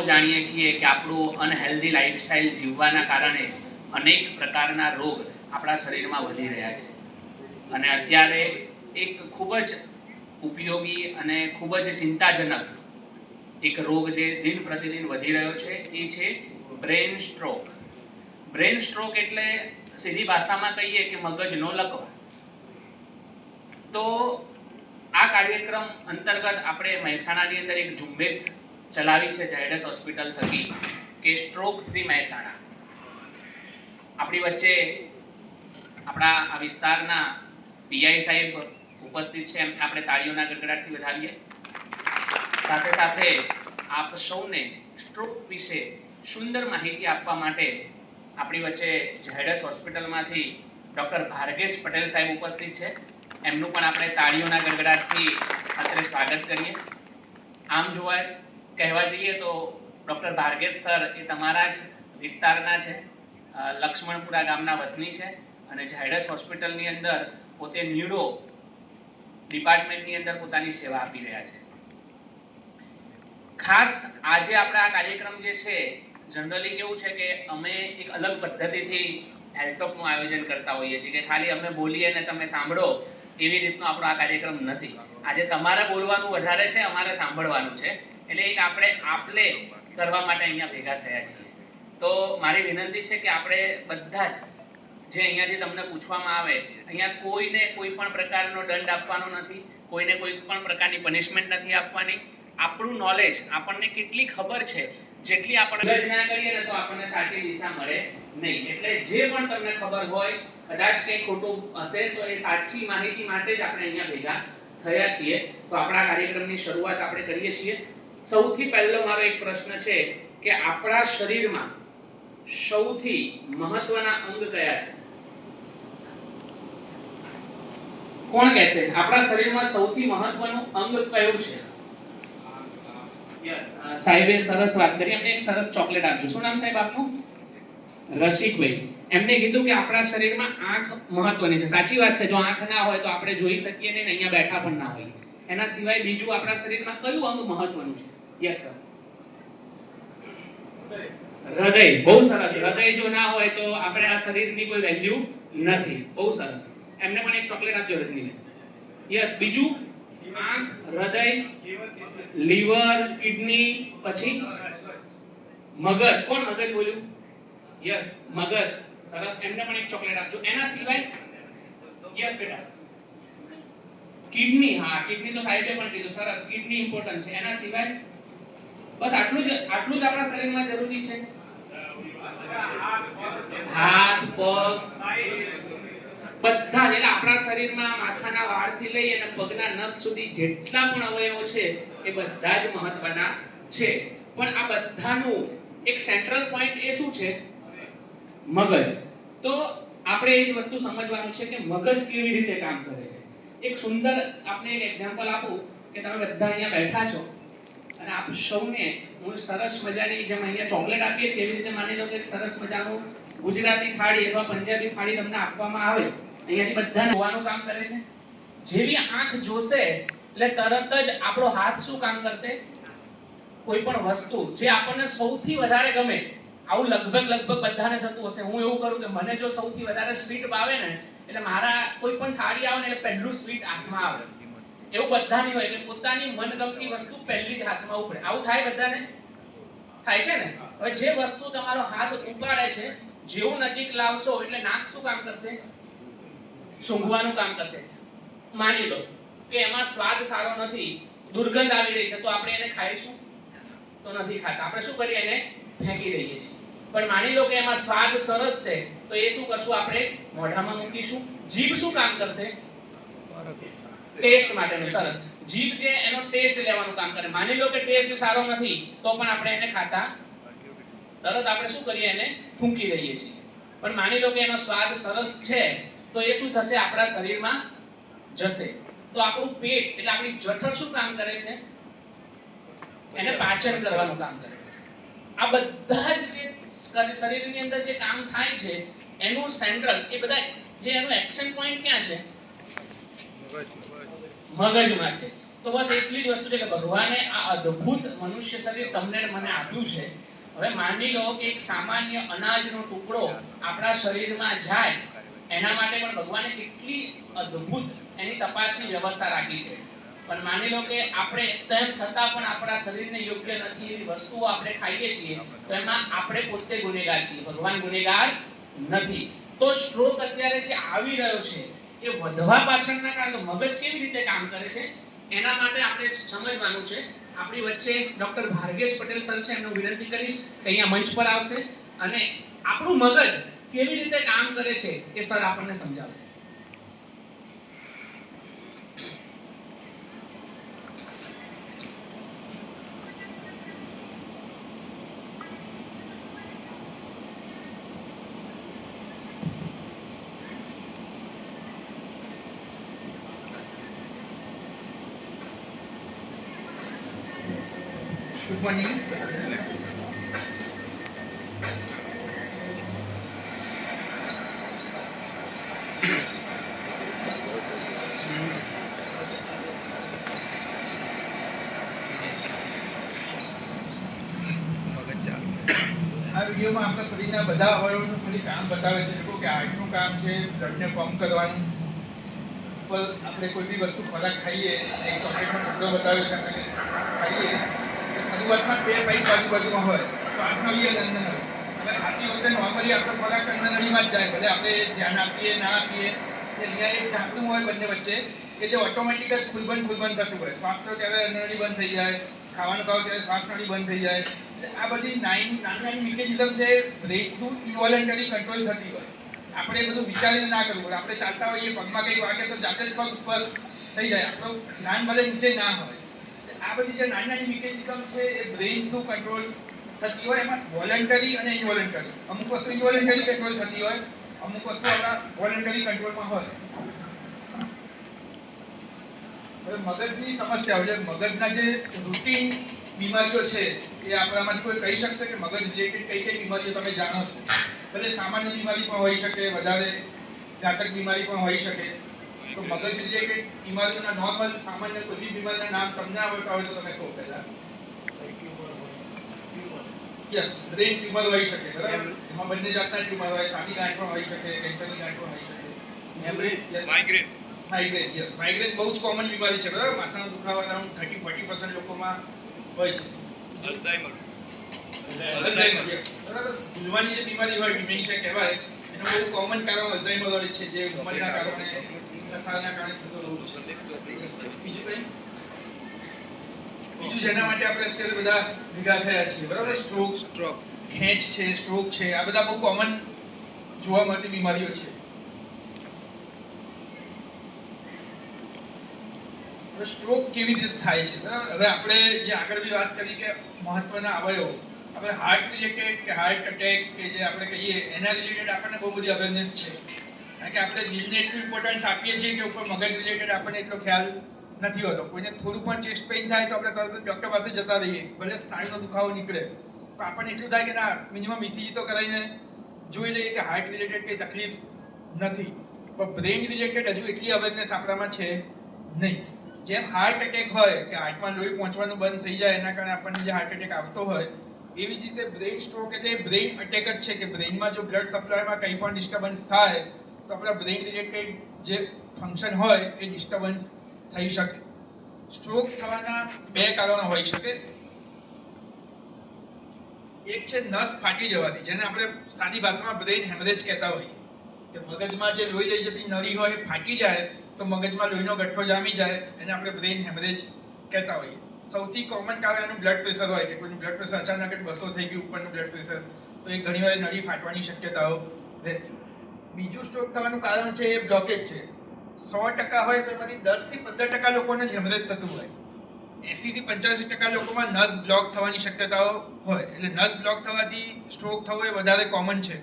જાણીએ છીએ કે આપણું અનહેલ્ધી લાઈફસ્ટાઈલ જીવવાના કારણે અનેક પ્રકારના રોગ આપણા શરીરમાં વધી રહ્યા છે અને અત્યારે એક ખૂબ જ ઉપયોગી અને ખૂબ જ ચિંતાજનક એક રોગ જે દિન પ્રતિદિન વધી રહ્યો છે એ છે બ્રેન સ્ટ્રોક. બ્રેન સ્ટ્રોક એટલે સીધી ભાષામાં કહીએ કે મગજનો લકવો. તો આ કાર્યક્રમ અંતર્ગત આપણે મહેસાણાની અંદર એક ઝુંબેશ ચલાવી છે ઝાયડસ હોસ્પિટલ થકી કે સ્ટ્રોક ફ્રી મહેસાણા. આપણી વચ્ચે આપણા આ વિસ્તારના પીઆઈ સાહેબ ઉપસ્થિત છે, એમ આપણે તાળીઓના ગડગડાટથી વધાવીએ. સાથે સાથે આપ સૌને સ્ટ્રોક વિશે સુંદર માહિતી આપવા માટે આપણી વચ્ચે ઝાયડસ હોસ્પિટલમાંથી ડૉક્ટર ભાર્ગેશ પટેલ સાહેબ ઉપસ્થિત છે. એમનું પણ આપણે તાળીઓના ગડગડાટથી અત્યારે સ્વાગત કરીએ. આમ કહેવા જઈએ તો ડૉક્ટર ભાર્ગેશ સર એ તમારા જ વિસ્તારના છે, લક્ષ્મણપુરા ગામના વતની છે અને ઝાયડસ હોસ્પિટલની અંદર પોતે ન્યુરો ડિપાર્ટમેન્ટની અંદર પોતાની સેવા આપી રહ્યા છે. ખાસ આજે આપણા આ કાર્યક્રમ જે છે, જનરલી કેવું છે કે અમે એક અલગ પદ્ધતિથી હેલ્થ ટોકનું આયોજન કરતા હોઈએ છીએ કે ખાલી અમે બોલીએ અને તમે સાંભળો એવી રીતનો આપણો આ કાર્યક્રમ નથી. આજે તમારે બોલવાનું વધારે છે, અમારે સાંભળવાનું છે, એટલે એક આપણે આપલે કરવા માટે અહીંયા ભેગા થયા છીએ. તો મારી વિનંતી છે કે આપણે બધા જ જે અહીંયાથી તમને પૂછવામાં આવે, અહીંયા કોઈને કોઈ પણ પ્રકારનો દંડ આપવાનો નથી, કોઈને કોઈ પણ પ્રકારની પનિશમેન્ટ નથી આપવાની. આપણું નોલેજ, આપણને કેટલી ખબર છે, જેટલી આપણે જ ના કરીએ ને તો આપણને સાચી દિશા મળે નહીં. એટલે જે પણ તમને ખબર હોય, કદાચ કંઈ ખોટું હશે તો એ સાચી માહિતી માટે જ આપણે અહીંયા ભેગા થયા છીએ. તો આપણા કાર્યક્રમની શરૂઆત આપણે કરીએ છીએ. સૌથી પહેલો મારો એક પ્રશ્ન છે કે આપણા શરીરમાં સૌથી મહત્વના અંગ કયા છે? કોણ કહેશે આપણા શરીરમાં સૌથી મહત્વનું અંગ કયું છે? યસ, સાહેબે સરસ વાત કરી. એમને એક સરસ ચોકલેટ આપજો. શું નામ સાહેબ આપનું? રસિકભાઈ. એમને કીધું કે આપણા શરીરમાં આંખ મહત્વની છે. સાચી વાત છે. જો આંખ ના હોય તો આપણે જોઈ શકીએ નહીં, અહીંયા બેઠા પણ ના હોઈએ. એના સિવાય બીજું આપણા શરીરમાં કયું અંગ મહત્વનું છે? Yes sir. હૃદય. બહુ સરસ. હૃદય જો ના હોય તો આપણે આ શરીરની કોઈ વેલ્યુ નથી. બહુ સરસ. એમને પણ એક ચોકલેટ આપજો રજનીભાઈ. યસ. બીજું આંખ, હૃદય, લીવર, કિડની, પછી મગજ. કોણ મગજ બોલ્યું? યસ, મગજ. સરસ. એમને પણ એક ચોકલેટ આપજો. એના સિવાય યસ બેટા, કિડની. હા, કિડની તો સાહેબે પણ કીધું. સરસ. કિડની ઇમ્પોર્ટન્ટ છે. એના સિવાય બસ આટલું જ આપણા શરીરમાં જરૂરી છે. હાથ, પગ, બધા જ. એટલે આપણા શરીરમાં માથાના વાળથી લઈ અને પગના નખ સુધી જેટલા પણ અવયવો છે એ બધા જ મહત્વના છે. પણ આ બધાનું એક સેન્ટ્રલ પોઈન્ટ એ શું છે? મગજ. તો આપણે એ વસ્તુ સમજવાનું છે કે મગજ કેવી રીતે કામ કરે છે. એક સુંદર આપણે એક એક્ઝામ્પલ આપું કે તમે બધા અહીંયા બેઠા છો અને આપ સૌને હું સરસ મજાની જેમ અહીંયા ચોકલેટ આપીએ છીએ એવી રીતે માની લો કે સરસ મજાનું ગુજરાતી થાળી અથવા પંજાબી થાળી તમને આપવામાં આવે. અહીંયાથી બધાને જોવાનું કામ કરે છે. જેવી આંખ જોશે એટલે તરત જ આપણો હાથ શું કામ કરશે? કોઈ પણ વસ્તુ જે આપણને સૌથી વધારે ગમે, આવું લગભગ બધાને થતું હશે. હું એવું કરું કે મને જો સૌથી વધારે સ્વીટ ભાવે ને એટલે મારા કોઈ પણ થાળી આવે ને એટલે પહેલું સ્વીટ હાથમાં આવે. એવું બધાની હોય કે પોતાની મનગમતી વસ્તુ પહેલી જ હાથમાં ઉપડે. આવું થાય બધાને? થાય છે ને? હવે જે વસ્તુ તમારો હાથ ઉપાડે છે, જેવું નજીક લાવશો એટલે નાક શું કામ કરશે? સૂંઘવાનું કામ કરશે. માની લો કે એમાં સ્વાદ સારો નથી, દુર્ગંધ આવી રહી છે, તો આપણે એને ખાઈશું? તો નથી ખાતા. આપણે શું કરીએ? એને ફેંકી દઈએ છીએ. પણ માની લો કે એમાં સ્વાદ સરસ છે, તો એ શું કરશું? આપણે મોઢામાં મૂકીશું. જીભ શું કામ કરશે? ટેસ્ટ માટેનું. સરસ. જીભ જે એનો ટેસ્ટ લેવાનું કામ કરે. માની લો કે ટેસ્ટ સારો નથી તો પણ આપણે એને ખાતા તરત આપણે શું કરીએ? એને ફૂંકી દઈએ છીએ. પણ માની લો કે એનો સ્વાદ સરસ છે તો એ શું થશે? આપણા શરીરમાં જશે. તો આપણું પેટ એટલે આપણી જઠર શું કામ કરે છે? એને પાચન કરવાનું કામ કરે. આ બધા જ જે શરીરની અંદર જે કામ થાય છે એનું સેન્ટ્રલ, એ બધા જે એનું એક્શન પોઈન્ટ ક્યાં છે? મગજમાં છે. તો બસ એટલી જ વસ્તુ છે કે ભગવાને આ અદ્ભુત મનુષ્ય શરીર તમને ને મને આપ્યું છે. હવે માની લો કે એક સામાન્ય અનાજનો ટુકડો આપણા શરીરમાં જાય, એના માટે પણ ભગવાને કેટલી અદ્ભુત એની તપાસની વ્યવસ્થા રાખી છે. પણ માની લો કે આપણે તેમ છતાં પણ આપણા શરીરને યોગ્ય નથી એવી વસ્તુઓ આપણે ખાઈએ છીએ, તો એમાં આપણે પોતે ગુનેગાર છીએ, ભગવાન ગુનેગાર નથી. તો સ્ટ્રોક અત્યારે જે આવી રહ્યો છે એ વધવા પાછળના કારણે મગજ કેવી રીતે કામ કરે છે એના માટે આપણે સમજવાનું છે. આપણી વચ્ચે ડોક્ટર ભાર્ગેશ પટેલ સર છે, એમનું વિનંતી કરીશ કે અહીંયા મંચ પર આવશે અને આપણું મગજ કેવી રીતે કામ કરે છે એ સર આપણને સમજાવશે. Good morning. આ વિડીયોમાં આપણા શરીરના બધા અવયવોનું ખાલી કામ બતાવે છે. લોકો કે હાર્ટનું કામ છે બ્લડને પમ્પ કરવાનું, પર આપણે કોઈ બી વસ્તુ ખોરાક ખાઈએ, એક ચોકલેટનો ટુકડો બતાવ્યો છે આપણે ખાઈએ, શરૂઆતમાં 2 પાઇપ બાજુમાં હોય, શ્વાસનળી અને અન્નનળી. હવે ખાતી વખતે નોર્મલી આપણો ખોરાક અન્નનળીમાં જ જાય, ભલે આપણે ધ્યાન આપીએ ના આપીએ. અહીંયા એક ઢાંકણું હોય બંને વચ્ચે કે જે ઓટોમેટિક જ ખુલબંધ થતું હોય. શ્વાસ લો ત્યારે અન્નનળી બંધ થઈ જાય, ખાવાનું ખાવ ત્યારે શ્વાસનળી બંધ થઈ જાય. આ બધી નાની મિકેનિઝમ છે, બ્રેક થ્રુ ઇન્વોલન્ટરી કંટ્રોલ થતી હોય. આપણે એ બધું વિચારીને ના કરવું પડે. આપણે ચાલતા હોઈએ, પગમાં કંઈક વાગે તો જાતે જ પગ ઉપર થઈ જાય, આપણું ધ્યાન ભલે નીચે ના હોય. આ બધી જે નાની મિકેનિઝમ છે એ બ્રેઇન થ્રુ કંટ્રોલ થતી હોય. એમાં વોલન્ટરી અને ઇન્વોલન્ટરી, અમુક વસ્તુ ઇન્વોલન્ટરી કંટ્રોલ થતી હોય, અમુક વસ્તુ આપણા વોલન્ટરી કંટ્રોલમાં હોય. હવે મગજની સમસ્યા એટલે મગજના જે રૂટીન બીમારીઓ છે એ આપણામાંથી કોઈ કહી શકશે કે મગજ રિલેટેડ કઈ કઈ બીમારીઓ તમે જાણો છો? ભલે સામાન્ય બીમારી પણ હોઈ શકે, વધારે ઘાતક બીમારી પણ હોઈ શકે. તો મગજ રિલેટેડ બીમારીઓના નોર્મલ સામાન્ય કોઈ બી બીમારીના નામ તમને આવડતા હોય તો તમે કહો પહેલા. યસ, બ્રેઇન ટ્યુમર હોઈ શકે, બરાબર? એમાં બંને જાતના ટ્યુમર હોય, સાદી ગાંઠ પણ હોઈ શકે, કેન્સરની ગાંઠ પણ હોઈ શકે. માઇગ્રેન, યસ, માઇગ્રેન બહુ જ કોમન બીમારી છે, બરાબર? માથાનો દુખાવો અરાઉન્ડ 30-40% લોકોમાં હોય છે. અલ્ઝાઇમર, યસ, બરાબર. ભૂલવાની જે બીમારી હોય, ડિમેન્શિયા કહેવાય, એનું બહુ કોમન કારણ અલ્ઝાઇમર હોય છે, જે ઉંમરના કારણે, કસારના કારણે થતો રોગ છે. બીજું જેના માટે આપણે અત્યારે બધા ભેગા થયા છીએ, બરાબર? સ્ટ્રોક, ખેંચ છે, સ્ટ્રોક છે, આ બધા બહુ કોમન જોવા મળતી બીમારીઓ છે. સ્ટ્રોક કેવી રીતે થાય છે, બરાબર? હવે આપણે જે આગળ બી વાત કરી કે મહત્વના અવયવો, આપણે હાર્ટ રિલેટેડ કે હાર્ટ અટેક કે જે આપણે કહીએ એના રિલેટેડ આપણને બહુ બધી અવેરનેસ છે. કારણ કે આપણે દિલને એટલું ઇમ્પોર્ટન્સ આપીએ છીએ કે ઉપર મગજ રિલેટેડ આપણને એટલો ખ્યાલ નથી હોતો. કોઈને થોડું પણ ચેસ્ટ પેઇન થાય તો આપણે તરત ડૉક્ટર પાસે જતા રહીએ, ભલે સ્નાયુનો દુખાવો નીકળે, પણ આપણને એટલું થાય કે ના, મિનિમમ ઇસીજી તો કરાવીને જોઈ લઈએ કે હાર્ટ રિલેટેડ કંઈ તકલીફ નથી. પણ બ્રેઇન રિલેટેડ હજુ એટલી અવેરનેસ આપણામાં છે નહીં. જેમ હાર્ટ અટેક હોય કે હાર્ટમાં લોહી પહોંચવાનું બંધ થઈ જાય, એના કારણે આપણને જે હાર્ટ અટેક આવતો હોય, એવી જ રીતે બ્રેઇન સ્ટ્રોક એટલે બ્રેઇન અટેક જ છે કે બ્રેઇનમાં જો બ્લડ સપ્લાયમાં કંઈ પણ ડિસ્ટર્બન્સ થાય તો આપણા બ્રેઇન રિલેટેડ જે ફંક્શન હોય એ ડિસ્ટર્બન્સ થઈ શકે. સ્ટ્રોક થવાના 2 કારણો હોઈ શકે. એક છે નસ ફાટી જવાથી, જેને આપણે સાદી ભાષામાં બ્રેઇન હેમરેજ કહેતા હોઈએ, કે મગજમાં જે લોહી લઈ જતી નળી હોય એ ફાટી જાય તો મગજમાં લોહીનો ગઠ્ઠો જામી જાય, એને આપણે બ્રેઇન હેમરેજ કહેતા હોઈએ. સૌથી કોમન કારણ એનું બ્લડ પ્રેશર હોય કે કોઈનું બ્લડ પ્રેશર અચાનક જ 200 થઈ ગયું ઉપરનું બ્લડ પ્રેશર, તો એ ઘણીવાર નળી ફાટવાની શક્યતાઓ રહેતી. બીજું સ્ટ્રોક થવાનું કારણ છે એ બ્લોકેજ છે. 100% હોય તો એમાંથી 10 થી 15% લોકોને જ હેમરેજ થતું હોય. 80 થી 85% લોકોમાં નસ બ્લોક થવાની શક્યતાઓ હોય. એટલે નસ બ્લોક થવાથી સ્ટ્રોક થવો એ વધારે કોમન છે.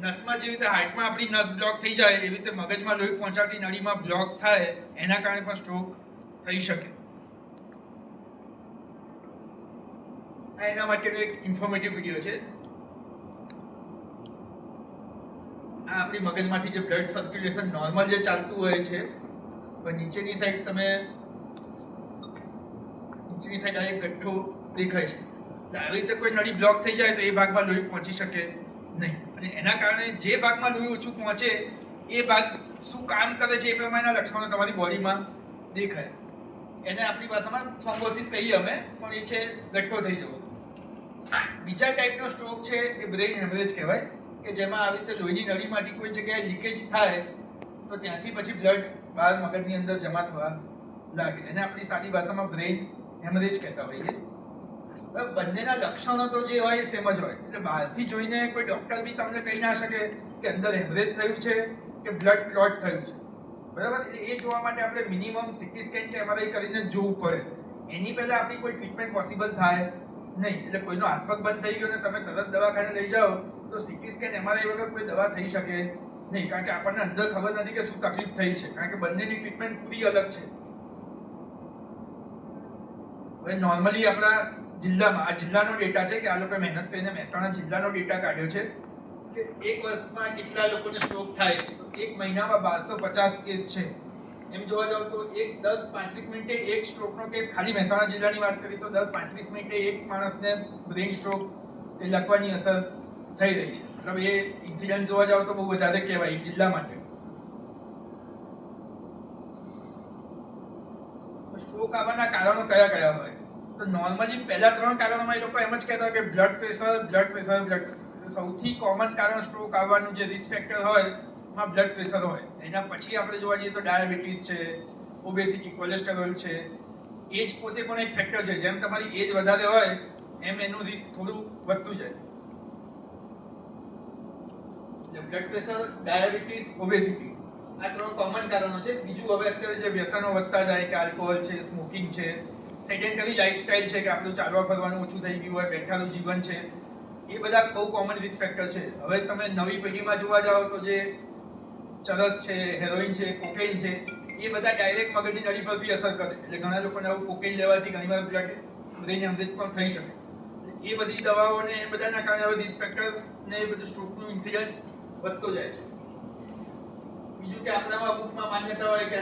નસમાં જેવી રીતે હાર્ટમાં આપણી નસ બ્લોક થઈ જાય એવી રીતે મગજમાં લોહી પહોંચાડતી નળીમાં બ્લોક થાય, એના કારણે પણ સ્ટ્રોક થઈ શકે. આ એના માટેનો એક ઇન્ફોર્મેટિવ વિડીયો છે. આ આપણી મગજમાંથી જે બ્લડ સર્ક્યુલેશન નોર્મલ જે ચાલતું હોય છે, પણ નીચેની સાઈડ તમે નીચેની સાઈડ આ એક ગઠ્ઠો દેખાય છે. એટલે આવી રીતે કોઈ નળી બ્લોક થઈ જાય તો એ ભાગમાં લોહી પહોંચી શકે નહીં, અને એના કારણે જે ભાગમાં લોહી ઓછું પહોંચે એ ભાગ શું કામ કરે છે એ પ્રમાણેના લક્ષણો તમારી બોડીમાં દેખાય. એને આપણી ભાષામાં થ્રોમ્બોસિસ કહીએ અમે, પણ એ છે ગઠ્ઠો થઈ જવો. બીજા ટાઈપનો સ્ટ્રોક છે એ બ્રેઇન હેમરેજ કહેવાય, કે જેમાં આવી રીતે લોહીની નળીમાંથી કોઈ જગ્યાએ લીકેજ થાય તો ત્યાંથી પછી બ્લડ બહાર મગજની અંદર જમા થવા લાગે. એને આપણી સાદી ભાષામાં બ્રેઇન હેમરેજ કહેતા હોઈએ. હવે બંનેના લક્ષણો તો જે હોય એ સેમ જ હોય, એટલે બહારથી જોઈને કોઈ ડૉક્ટર બી તમને કહી ના શકે કે અંદર હેમરેજ થયું છે કે બ્લડ ક્લોટ થયું છે, બરાબર. એટલે એ જોવા માટે આપણે મિનિમમ સીટી સ્કેન કે એમઆરઆઈ કરીને જ જોવું પડે. એની પહેલાં આપણી કોઈ ટ્રીટમેન્ટ પોસિબલ થાય નહીં. એટલે કોઈનો હાથ પગ બંધ થઈ ગયો ને તમે તરત દવાખાને લઈ જાઓ તો સીટી સ્કેન એમઆરઆઈ વગર કોઈ દવા થઈ શકે નહીં, કારણ કે આપણને અંદર ખબર નથી કે શું તકલીફ થઈ છે, કારણ કે બંનેની ટ્રીટમેન્ટ પૂરી અલગ છે. હવે નોર્મલી આપણા જિલ્લામાં, આ જિલ્લાનો ડેટા છે કે આ લોકોએ મહેનત કરીને મહેસાણા જિલ્લાનો ડેટા કાઢ્યો છે કે એક વર્ષમાં કેટલા લોકોને સ્ટ્રોક થાય છે. તો એક મહિનામાં 1250 કેસ છે. એમ જોવા જાવ તો દર 35 મિનિટે એક સ્ટ્રોકનો કેસ, ખાલી મહેસાણા જિલ્લાની વાત કરીએ તો દર 35 મિનિટે એક માણસને બ્રેઇન સ્ટ્રોક એ લખવાની અસર થઈ રહી છે. મતલબ એ ઇન્સિડન્સ જોવા જાવ તો બહુ વધારે કહેવાય એક જિલ્લા માટે. સ્ટ્રોક આવવાના કારણો કયા કયા હોય? તો નોર્મલી પહેલા 3 કારણોમાં એ લોકો એમ જ કહેતા કે બ્લડ પ્રેશર. સૌથી કોમન કારણ સ્ટ્રોક આવવાનું જે રિસ્ક ફેક્ટર હોય એમાં બ્લડ પ્રેશર હોય. એના પછી આપણે જોવા જઈએ તો ડાયાબિટીસ છે, ઓબેસિટી, કોલેસ્ટેરોલ છે. એજ પોતે પણ એક ફેક્ટર છે. જેમ તમારી એજ વધારે હોય એમ એનું રિસ્ક થોડું વધતું જાય. બ્લડ પ્રેશર, ડાયાબિટીસ, ઓબેસિટી, આ 3 કોમન કારણો છે. બીજું હવે અત્યારે જે વ્યસનો વધતા જાય કે આલ્કોહોલ છે, સ્મોકિંગ છે, સેડેન્ટરી લાઈફસ્ટાઈલ છે કે આપણું ચાલવા ફરવાનું ઓછું થઈ ગયું હોય, બેઠાનું જીવન છે, એ બધા બહુ કોમન રિસ્ક ફેક્ટર છે. હવે તમે નવી પેઢીમાં જોવા જાઓ તો જે ચરસ છે, હેરોઇન છે, કોકેઇન છે, એ બધા ડાયરેક્ટ મગજની નળી પર બી અસર કરે. એટલે ઘણા લોકોને આવું કોકેઇન લેવાથી ઘણીવાર બ્લડ બ્રેઇન હેમરેજ પણ થઈ શકે. એ બધી દવાઓને એ બધાના કારણે હવે રિસ્ક ફેક્ટર ને એ બધું સ્ટ્રોકનું ઇન્સિડન્સ વધતો જાય છે. બીજું કે આપણામાં અમુકમાં માન્યતા હોય કે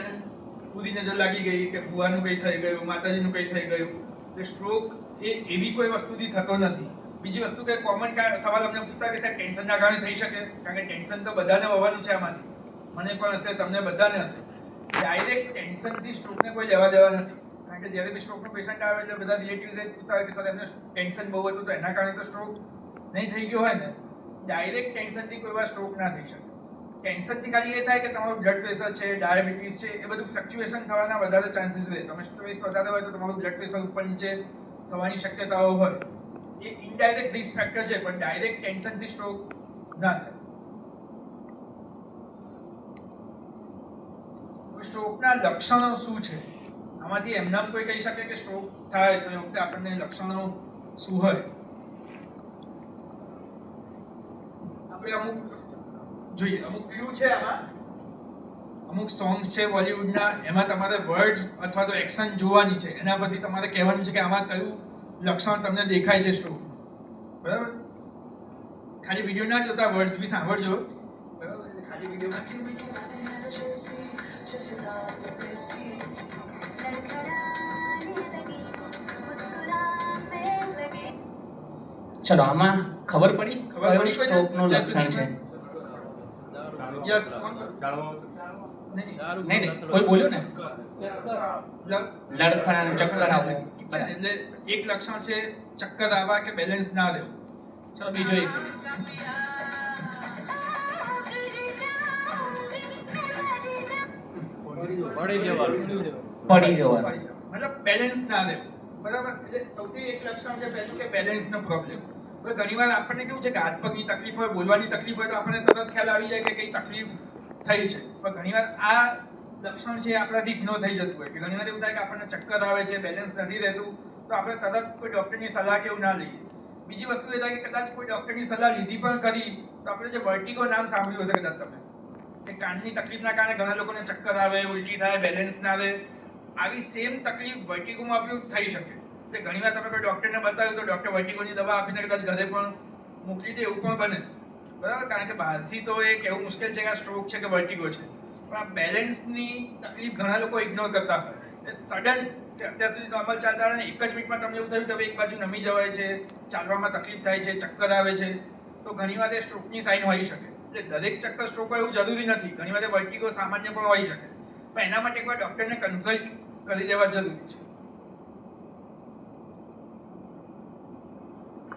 પૂરી નજર લાગી ગઈ, કે ભુવાનું કંઈ થઈ ગયું, માતાજીનું કંઈ થઈ ગયું. એટલે સ્ટ્રોક એ એવી કોઈ વસ્તુથી થતો નથી. બીજી વસ્તુ કે કોમન સવાલ અમને પૂછતા કે સાહેબ ટેન્શનના કારણે થઈ શકે? કારણ કે ટેન્શન તો બધાને હોવાનું છે આમાંથી. મને પણ હશે, તમને બધાને હશે. ડાયરેક્ટ ટેન્શનથી સ્ટ્રોકને કોઈ લેવા દેવા નથી. કારણ કે જ્યારે બી સ્ટ્રોકનો પેશન્ટ આવે એટલે બધા રિલેટિવ્સ એ પૂછતા હોય કે સર એમને ટેન્શન બહુ હતું તો એના કારણે તો સ્ટ્રોક નહીં થઈ ગયો હોય ને. ડાયરેક્ટ ટેન્શનથી કોઈ વાર સ્ટ્રોક ના થઈ શકે. ટેન્શનથી ખાલી એ થાય કે તમારું બ્લડ પ્રેશર છે, ડાયાબિટીસ છે, એ બધું ફ્લક્ચ્યુએશન થવાના વધારે ચાન્સીસ રહે. તમે સ્ટ્રેસ વધારે હોય તો તમારું બ્લડ પ્રેશર ઉપર નીચે થવાની શક્યતાઓ હોય. એ ઇનડાયરેક્ટ રિસ્ક ફેક્ટર છે, પણ ડાયરેક્ટ ટેન્શનથી સ્ટ્રોક ના થાય. સ્ટ્રોકના લક્ષણો શું છે? આમાંથી એમનામ કોઈ કહી શકે કે સ્ટ્રોક થાય તો એ વખતે આપણને લક્ષણો શું હોય? આપણે અમુક જોઈએ, અમુક ક્લુ છે આમાં. અમુક સોંગ્સ છે બોલિવૂડના, એમાં તમારે વર્ડ્સ અથવા તો એક્શન જોવાની છે. એના પરથી તમારે કહેવાનું છે કે આમાં કયું લક્ષણ તમને દેખાય છે સ્ટ્રોક. બરાબર? ખાલી વિડીયો ના જોતા, વર્ડ્સ બી સાંભળજો. બરાબર? ખાલી વિડીયોમાં ચલો આમાં ખબર પડી કયું સ્ટ્રોકનું લક્ષણ છે? યસ. નહીં, કોઈ બોલ્યું ને લડખડાને ચક્કર આવવું. એટલે એક લક્ષણ છે ચક્કર આવવા કે બેલેન્સ ના રહેવું. ચલો બીજો એક પડી જવાનું, મતલબ બેલેન્સ ના રહેવું. બરાબર? એટલે સૌથી એક લક્ષણ છે પહેલું કે બેલેન્સનો પ્રોબ્લેમ. હવે ઘણીવાર આપણને કેવું છે કે હાથ પગની તકલીફ હોય, બોલવાની તકલીફ હોય તો આપણને તરત ખ્યાલ આવી જાય કે કઈ તકલીફ થઈ છે. પણ ઘણીવાર આ લક્ષણ છે આપણાથી ઇગ્નોર થઈ જતું હોય. કે ઘણીવાર એવું થાય કે આપણને ચક્કર આવે છે, બેલેન્સ નથી રહેતું, તો આપણે તરત કોઈ ડૉક્ટરની સલાહ કે એવું ના લઈએ. બીજી વસ્તુ એ થાય કે કદાચ કોઈ ડૉક્ટરની સલાહ લીધી પણ કરી તો આપણે જે વર્ટિગો નામ સાંભળ્યું હશે કદાચ તમે, કે કાનની તકલીફના કારણે ઘણા લોકોને ચક્કર આવે, ઉલટી થાય, બેલેન્સ ના રહે. આવી સેમ તકલીફ વર્ટિગોમાં બી થઈ શકે. એટલે ઘણીવાર તમે કોઈ ડૉક્ટરને બતાવ્યું તો ડૉક્ટર વર્ટિગોની દવા આપીને કદાચ ઘરે પણ મોકલી દે, એવું પણ બને. બરાબર? કારણ કે બહારથી તો એ કહેવું મુશ્કેલ છે કે આ સ્ટ્રોક છે કે વર્ટિગો છે, પણ આ બેલેન્સની તકલીફ ઘણા લોકો ઇગ્નોર કરતા હોય. એટલે સડન અત્યાર સુધી નોર્મલ ચાલતા હતા ને એક જ મિનિટમાં તમને એવું થયું કે હવે એક બાજુ નમી જવાય છે, ચાલવામાં તકલીફ થાય છે, ચક્કર આવે છે, તો ઘણીવાર એ સ્ટ્રોકની સાઇન હોઈ શકે. એટલે દરેક ચક્કર સ્ટ્રોક હોય એવું જરૂરી નથી. ઘણીવાર વર્ટિગો સામાન્ય પણ હોઈ શકે, પણ એના માટે એકવાર ડૉક્ટરને કન્સલ્ટ કરી લેવા જરૂરી છે.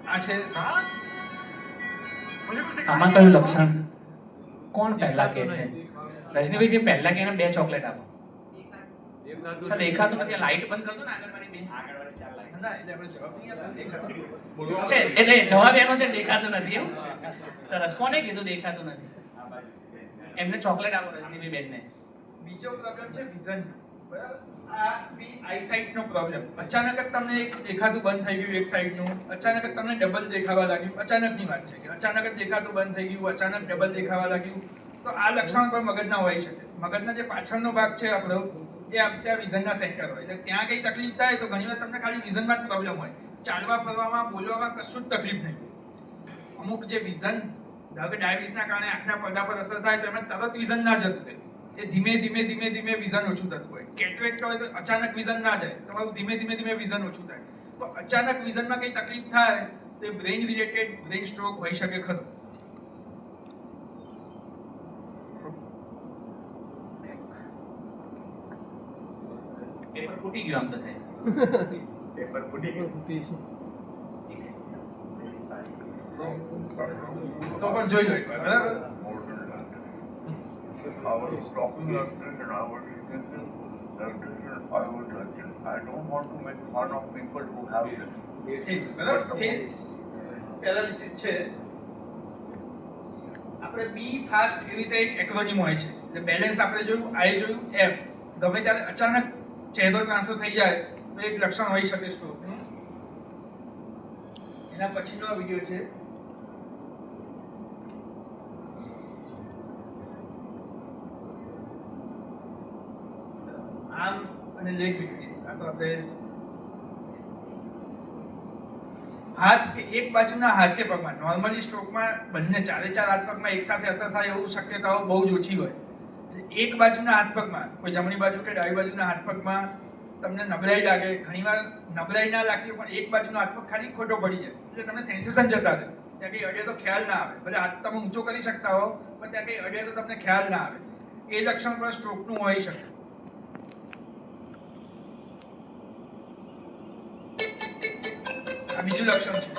આ છે આમાં કયું લક્ષણ કોણ પહેલા કહે છે? રજનીભાઈ જે પહેલા કહે એને 2 ચોકલેટ આપો. અચ્છા દેખાતું નથી. લાઈટ બંધ કર દો ને આગળવાળી 2 આગળવાળી 4 લાઈટ. ના એટલે આપણે જવાબ નહીં આપે, દેખાતું છે એટલે જવાબ એનો છે દેખાતું નથી એમ. સરસ. કોને કીધું દેખાતું નથી? એમને ચોકલેટ આપો રજનીભાઈ બેનને. બીજો પ્રોબ્લેમ છે વિઝન. બરાબર, આ બી આઈસાઇટ નો પ્રોબ્લેમ. અચાનક જ તમને એક દેખાતું બંધ થઈ ગયું એક સાઈડ નું, અચાનક જ તમને ડબલ દેખાવા લાગ્યું. અચાનકની વાત છે કે અચાનક જ દેખાતું બંધ થઈ ગયું, અચાનક ડબલ દેખાવા લાગ્યું. તો આ લક્ષણ પણ મગજના હોઈ શકે. મગજના જે પાછળનો ભાગ છે આપણો, એ ત્યાં વિઝનના સેન્ટર હોય. એટલે ત્યાં કઈ તકલીફ થાય તો ઘણીવાર તમને ખાલી વિઝનમાં જ પ્રોબ્લેમ હોય. ચાલવા ફરવામાં બોલવામાં કશું જ તકલીફ નહીં. અમુક જે વિઝન ડાયાબિટીસના કારણે આંખના પડદા પર અસર થાય તો એમાં તરત વિઝન ના જતું રહે. એ ધીમે ધીમે વિઝન ઓછું થતું હોય. કેટરેક્ટ હોય તો અચાનક વિઝન ના જાય, તમારું ધીમે ધીમે વિઝન ઓછું થાય. તો અચાનક વિઝનમાં કઈ તકલીફ થાય તો એ બ્રેઇન રિલેટેડ બ્રેઇન સ્ટ્રોક હોઈ શકે ખરો. પેપર ફૂટી ગયું આમ તો સાહેબ. પેપર ફૂટી ગયું. તો પણ જોઈ લો એકવાર, બરાબર. Our talking electrician, our electrician, I was electrician. I don't want to make fun of people who have this. Face, બરાબર, ફેસ પેરાલિસિસ છે. આપણે બી ફાસ્ટ એવી રીતે એક એક્રોનિમ હોય છે. એટલે બેલેન્સ આપણે જોયું, આઈ જોયું, એફ. ગમે ત્યારે અચાનક ચહેરો ટ્રાન્સફર થઈ જાય તો એક લક્ષણ હોઈ શકે સ્ટ્રોકનું. એના પછીનો આ વિડિયો છે. આર્મ્સ અને લેગ વીકનેસ. આ તો આપણે હાથ કે એક બાજુના હાથ કે પગમાં, નોર્મલી સ્ટ્રોકમાં બંને ચારે ચાર હાથ પગમાં એકસાથે અસર થાય એવું શક્યતાઓ બહુ જ ઓછી હોય. એક બાજુના હાથ પગમાં, કોઈ જમણી બાજુ કે ડાબી બાજુના હાથ પગમાં તમને નબળાઈ લાગે. ઘણીવાર નબળાઈ ના લાગતી પણ એક બાજુનો હાથ પગ ખાલી ખોટો પડી જાય એટલે તમને સેન્સેશન જતા રહે. ત્યાં કંઈ અડે તો ખ્યાલ ના આવે. ભલે હાથ તમે ઊંચો કરી શકતા હો પણ ત્યાં કંઈ અડે તો તમને ખ્યાલ ના આવે. એ લક્ષણ પણ સ્ટ્રોકનું હોઈ શકે. આ બીજું લક્ષણ છે.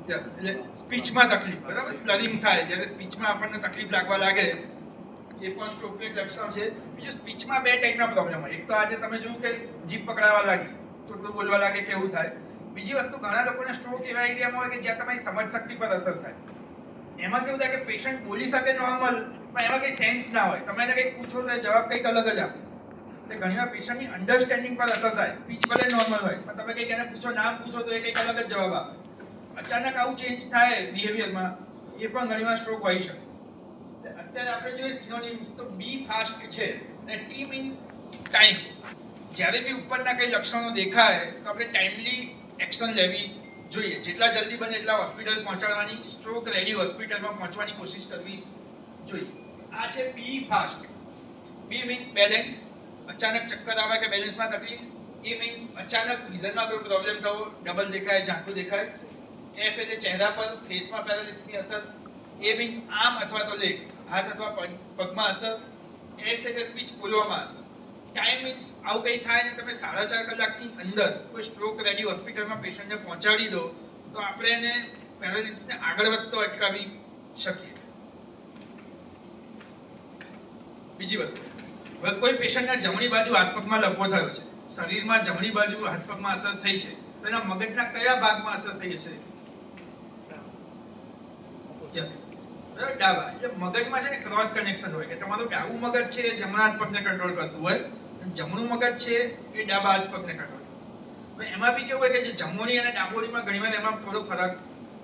યસ, એટલે સ્પીચમાં તકલીફ, બરાબર, સ્લરિંગ થાય. જ્યારે સ્પીચમાં આપણને તકલીફ લાગવા લાગે એ પણ સ્ટ્રોકનું એક લક્ષણ છે. બીજું, સ્પીચમાં 2 ટાઈપના પ્રોબ્લેમ હોય. એક તો આજે તમે જોયું કે જીભ પકડાવા લાગી, થોડું બોલવા લાગે કે એવું થાય. બીજી વસ્તુ, ઘણા લોકોને સ્ટ્રોક એવા એરિયામાં હોય કે જ્યાં તમારી સમજ શક્તિ પર અસર થાય. એમાં કેવું થાય કે પેશન્ટ બોલી શકે નોર્મલ પણ એમાં કંઈ સેન્સ ના હોય. તમે એને કંઈક પૂછો તો એ જવાબ કંઈક અલગ જ આપે. એટલે ઘણીવાર પેશન્ટની અન્ડરસ્ટેન્ડિંગ પર અસર થાય. સ્પીચ ભલે નોર્મલ હોય પણ તમે કંઈક એને પૂછો, નામ પૂછો તો એ કંઈક અલગ જ જવાબ આપે. અચાનક આવું ચેન્જ થાય બિહેવિયરમાં, એ પણ ઘણીવાર સ્ટ્રોક હોઈ શકે. અત્યારે આપણે જોઈએ સિનોનિમ્સ તો બી ફાસ્ટ છે અને ટી મીન્સ ટાઈમ. જ્યારે બી ઉપરના કંઈ લક્ષણો દેખાય તો આપણે ટાઈમલી એક્શન લેવી જોઈએ. જેટલા જલ્દી બને એટલા હોસ્પિટલ પહોંચાડવાની, સ્ટ્રોક રેડી હોસ્પિટલમાં પહોંચવાની કોશિશ કરવી જોઈએ. આ છે બી ફાસ્ટ. બી મીન્સ બેલેન્સ, અચાનક ચક્કર આવે કે બેલેન્સમાં તકલીફ. એ મીન્સ અચાનક વિઝનમાં કોઈ પ્રોબ્લેમ થવો, ડબલ દેખાય, ઝાંખું દેખાય. એફ એટલે ચહેરા પર, ફેસમાં પેરાલિસિસની અસર. એ મીન્સ આર્મ અથવા તો લેગ, હાથ અથવા પગમાં અસર. એસ એટલે સ્પીચ, બોલવામાં અસર. ટાઈમ મીન્સ આવું કંઈ થાય ને તમે 4.5 કલાકની અંદર કોઈ સ્ટ્રોક રેડી હોસ્પિટલમાં પેશન્ટને પહોંચાડી દો તો આપણે એને પેરાલિસિસને આગળ વધતો અટકાવી શકીએ. બીજી વસ્તુ, હવે કોઈ પેશન્ટના જમણી બાજુ હાથ પગમાં લપવો થયો છે, શરીરમાં જમણી બાજુ હાથ પગમાં અસર થઈ છે, તો એના મગજના કયા ભાગમાં અસર થઈ હશે? યસ, ડાબા. એટલે મગજમાં છે ને ક્રોસ કનેક્શન હોય કે તમારું ડાબું મગજ છે એ જમણા હાથ પગને કંટ્રોલ કરતું હોય, જમણું મગજ છે એ ડાબા હાથ પગને કંટ્રોલ કરતું હોય. એમાં બી કેવું હોય કે જે જમણી અને ડાબોડીમાં ઘણીવાર એમાં થોડો ફરક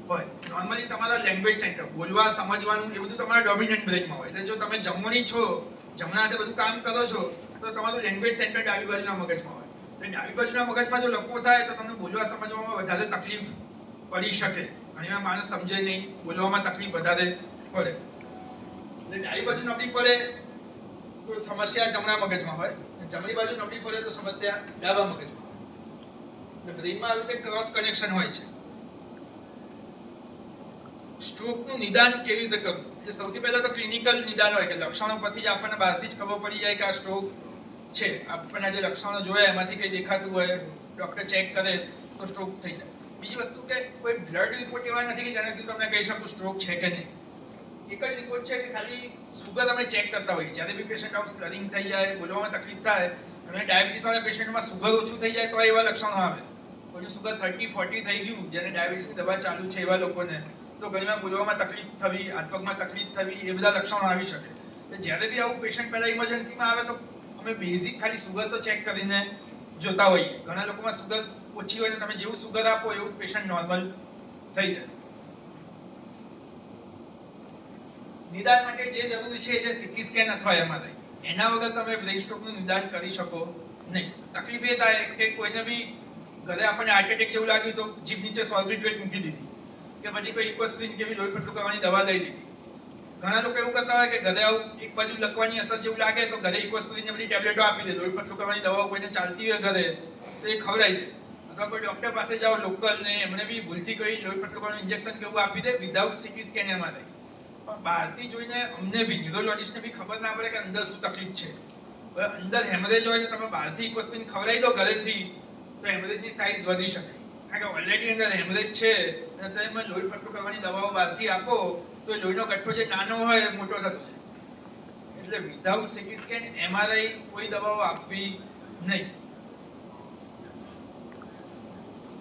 હોય. નોર્મલી તમારા લેંગ્વેજ સેન્ટર, બોલવા સમજવાનું એ બધું તમારા ડોમિનન્ટ બ્રેઇનમાં હોય. એટલે જો તમે જમણી છો, જમણા હાથે બધું કામ કરો છો તો તમારું લેંગ્વેજ સેન્ટર ડાબી બાજુના મગજમાં હોય. એટલે ડાબી બાજુના મગજમાં જો લકવો થાય તો તમને બોલવા સમજવામાં વધારે તકલીફ પડી શકે. ઘણીવાર માણસ સમજે નહીં, બોલવામાં તકલીફ વધારે પડે. એટલે ડાબી બાજુ નબળી પડે તો સમસ્યા જમણા મગજમાં હોય, અને જમણી બાજુ નબળી પડે તો સમસ્યા ડાબા મગજમાં હોય. એટલે બ્રેઇનમાં આવી રીતે ક્રોસ કનેક્શન હોય છે. સ્ટ્રોકનું નિદાન કેવી રીતે કરવું? એટલે સૌથી પહેલા તો ક્લિનિકલ નિદાન હોય કે લક્ષણો પરથી જ આપણને બહારથી જ ખબર પડી જાય કે આ સ્ટ્રોક છે. આપણને જે લક્ષણો જોયા એમાંથી કંઈ દેખાતું હોય, ડૉક્ટર ચેક કરે તો સ્ટ્રોક થઈ જાય. બીજી વસ્તુ કે કોઈ બ્લડ રિપોર્ટ એવા નથી કે જેનાથી તમને કહી શકું સ્ટ્રોક છે કે નહીં. એક જ રિપોર્ટ છે કે ખાલી સુગર અમે ચેક કરતા હોઈએ. જ્યારે બી પેશન્ટ આવું સ્લરિંગ થઈ જાય, બોલવામાં તકલીફ થાય, અને ડાયાબિટીસવાળા પેશન્ટમાં સુગર ઓછું થઈ જાય તો એવા લક્ષણો આવે. કોઈનું સુગર 30-40 થઈ ગયું, જેને ડાયાબિટીસની દવા ચાલુ છે એવા લોકોને, તો ઘણીવાર બોલવામાં તકલીફ થવી, હાથ પગમાં તકલીફ થવી, એ બધા લક્ષણો આવી શકે. એટલે જ્યારે બી આવું પેશન્ટ પહેલા ઇમરજન્સીમાં આવે તો અમે બેઝિક ખાલી સુગર તો ચેક કરીને જોતા હોઈએ. ઘણા લોકોમાં સુગર ઓછી હોય ને તમે જેવું સુગર આપો એવું પેશન્ટ નોર્મલ થઈ જાય. નિદાન માટે જે જરૂરી છે જે સીટી સ્કેન અથવા એમઆરઆઈ, એના વગર તમે બ્રેઇન સ્ટ્રોકનું નિદાન કરી શકો નહીં. તકલીફ એ થાય કે કોઈને બી ઘરે આપણને હાર્ટ એટેક જેવું લાગ્યું તો જીભ નીચે સોર્બિટ્રેટ મૂકી દીધી, કે પછી કોઈ ઇકોસ્પ્રિન જેવી લોહી પતલું કરવાની દવા લઈ લીધી. ઘણા લોકો એવું કરતા હોય કે ઘરે આવું એક બાજુ લખવાની અસર જેવું લાગે તો ઘરે ઇકોસ્પ્રિન બધી ટેબ્લેટો આપી દે. લોહી પતલું કરવાની દવાઓ કોઈને ચાલતી હોય ઘરે તો એ ખવડાવી દે. અથવા કોઈ ડૉક્ટર પાસે જાઓ લોકલ ને એમણે બી ભૂલથી કોઈ લોહી પતલું કરવાનું ઇન્જેક્શન કેવું આપી દે વિધાઉટ સીટી સ્કેન એમઆરઆઈ. પણ બહારથી જોઈને અમને બી ન્યુરોલોજિસ્ટને બી ખબર ના પડે કે અંદર શું તકલીફ છે. હવે અંદર હેમરેજ હોય તો તમે બહારથી ઇકોસ્પ્રિન ખવડાવી દો ઘરેથી તો હેમરેજની સાઇઝ વધી શકે. કારણ કે ઓલરેડી અંદર હેમરેજ છે અને તમે લોહી પતલું કરવાની દવાઓ બહારથી આપો તો લોહીનો ગઠ્ઠો જે નાનો હોય એ મોટો થતો જાય. એટલે વિધાઉટ સીટી સ્કેન એમઆરઆઈ કોઈ દવાઓ આપવી નહીં.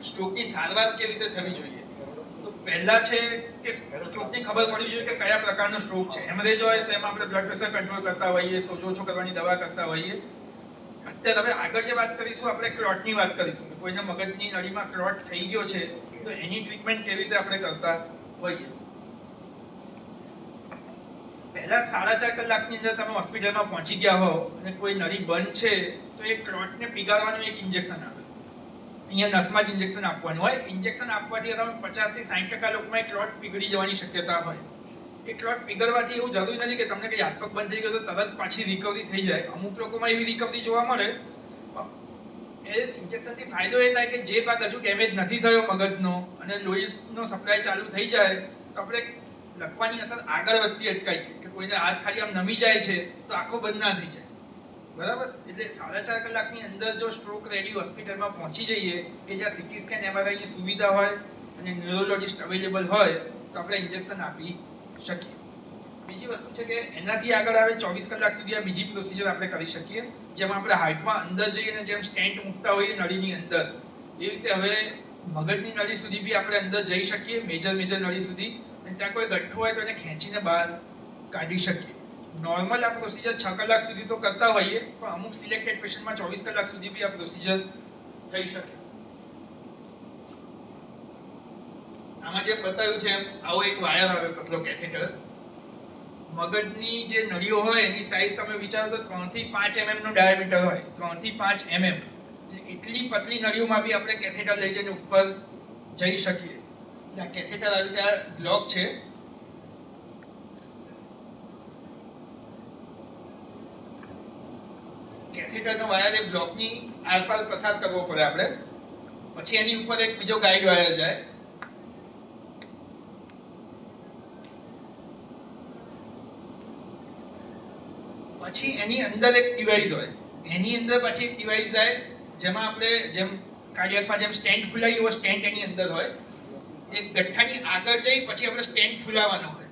સ્ટ્રોકની સારવાર કેવી રીતે થવી જોઈએ? તો પહેલા છે કે સ્ટ્રોકની ખબર પડવી જોઈએ કે કયા પ્રકારનો સ્ટ્રોક છે. હેમરેજ હોય તો એમાં આપણે બ્લડ પ્રેશર કંટ્રોલ કરતા હોઈએ, સોજો ઓછો કરવાની દવા કરતા હોઈએ. અત્યારે હવે આગળ જે વાત કરીશું આપણે ક્લોટની વાત કરીશું કે કોઈને મગજની નળીમાં ક્લોટ થઈ ગયો છે તો એની ટ્રીટમેન્ટ કેવી રીતે આપણે કરતા હોઈએ. પહેલા 4.5 કલાકની અંદર તમે હોસ્પિટલમાં પહોંચી ગયા હો અને કોઈ નળી બંધ છે તો એ ક્લોટને પીગાળવાનું એક ઇન્જેક્શન આવે. અહીંયા નસમાં જ ઇન્જેક્શન આપવાનું હોય. ઇન્જેક્શન આપવાથી અરાઉન્ડ 50-60% લોકોમાં ક્લોટ પીગળી જવાની શક્યતા હોય. એ ક્લોટ પીગળવાથી એવું જરૂરી નથી કે તમને કંઈ હાથ પગ બંધ થઈ ગયો તો તરત પાછી રિકવરી થઈ જાય. અમુક લોકોમાં એવી રિકવરી જોવા મળે. એ ઇન્જેક્શનથી ફાયદો એ થાય કે જે ભાગ હજુ ડેમેજ નથી થયો મગજનો અને લોહીનો સપ્લાય ચાલુ થઈ જાય તો આપણે લખવાની અસર આગળ વધતી અટકાઈ. કે કોઈને હાથ ખાલી આમ નમી જાય છે તો આંખો બંધ ના થઈ જાય. બરાબર? એટલે 4.5 કલાકની અંદર જો સ્ટ્રોક રેડી હોસ્પિટલમાં પહોંચી જઈએ કે જ્યાં સીટી સ્કેન એમઆરઆઈની સુવિધા હોય અને ન્યુરોલોજિસ્ટ અવેલેબલ હોય તો આપણે ઇન્જેક્શન આપી શકીએ. બીજી વસ્તુ છે કે એનાથી આગળ આવે 24 કલાક સુધી આ બીજી પ્રોસિજર આપણે કરી શકીએ જેમાં આપણે હાર્ટમાં અંદર જઈને જેમ સ્ટેન્ટ મૂકતા હોઈએ નળીની અંદર એ રીતે હવે મગજની નળી સુધી બી આપણે અંદર જઈ શકીએ, મેજર નળી સુધી, અને ત્યાં કોઈ ગઠ્ઠો હોય તો એને ખેંચીને બહાર કાઢી શકીએ. નોર્મલ આ પ્રોસિજર 6 કલાક સુધી તો કરતા હોઈએ પણ અમુક સિલેક્ટેડ પેશન્ટમાં 24 કલાક સુધી બી આ પ્રોસિજર થઈ શકે. આમાં જે બતાવ્યું છે આવો એક વાયર આવે પતલો કેથેટર. મગજની જે નળીઓ હોય એની સાઈઝ તમે વિચારો તો 3 થી 5 mm નું ડાયામીટર હોય. 3 થી 5 mm એટલી પતલી નળીઓમાં બી આપણે કેથેટર લઈ જઈને ઉપર જઈ શકીએ. આ કેથેટર આ રીતે આ બ્લોક છે. કેથેટરનો વાયર એ બ્લોકની આરપાર પસાર કરવો પડે આપણે. પછી એની ઉપર એક બીજો ગાઈડ વાયર જાય. પછી એની અંદર એક ડિવાઇસ હોય. એની અંદર પછી એક ડિવાઇસ જાય જેમાં આપણે જેમ કાર્ડિયાકમાં જેમ સ્ટેન્ટ ફૂલાય એવો સ્ટેન્ટ એની અંદર હોય. એક ગઠ્ઠાની આગળ જઈ પછી આપણે સ્ટેન્ટ ફૂલાવવાનો હોય.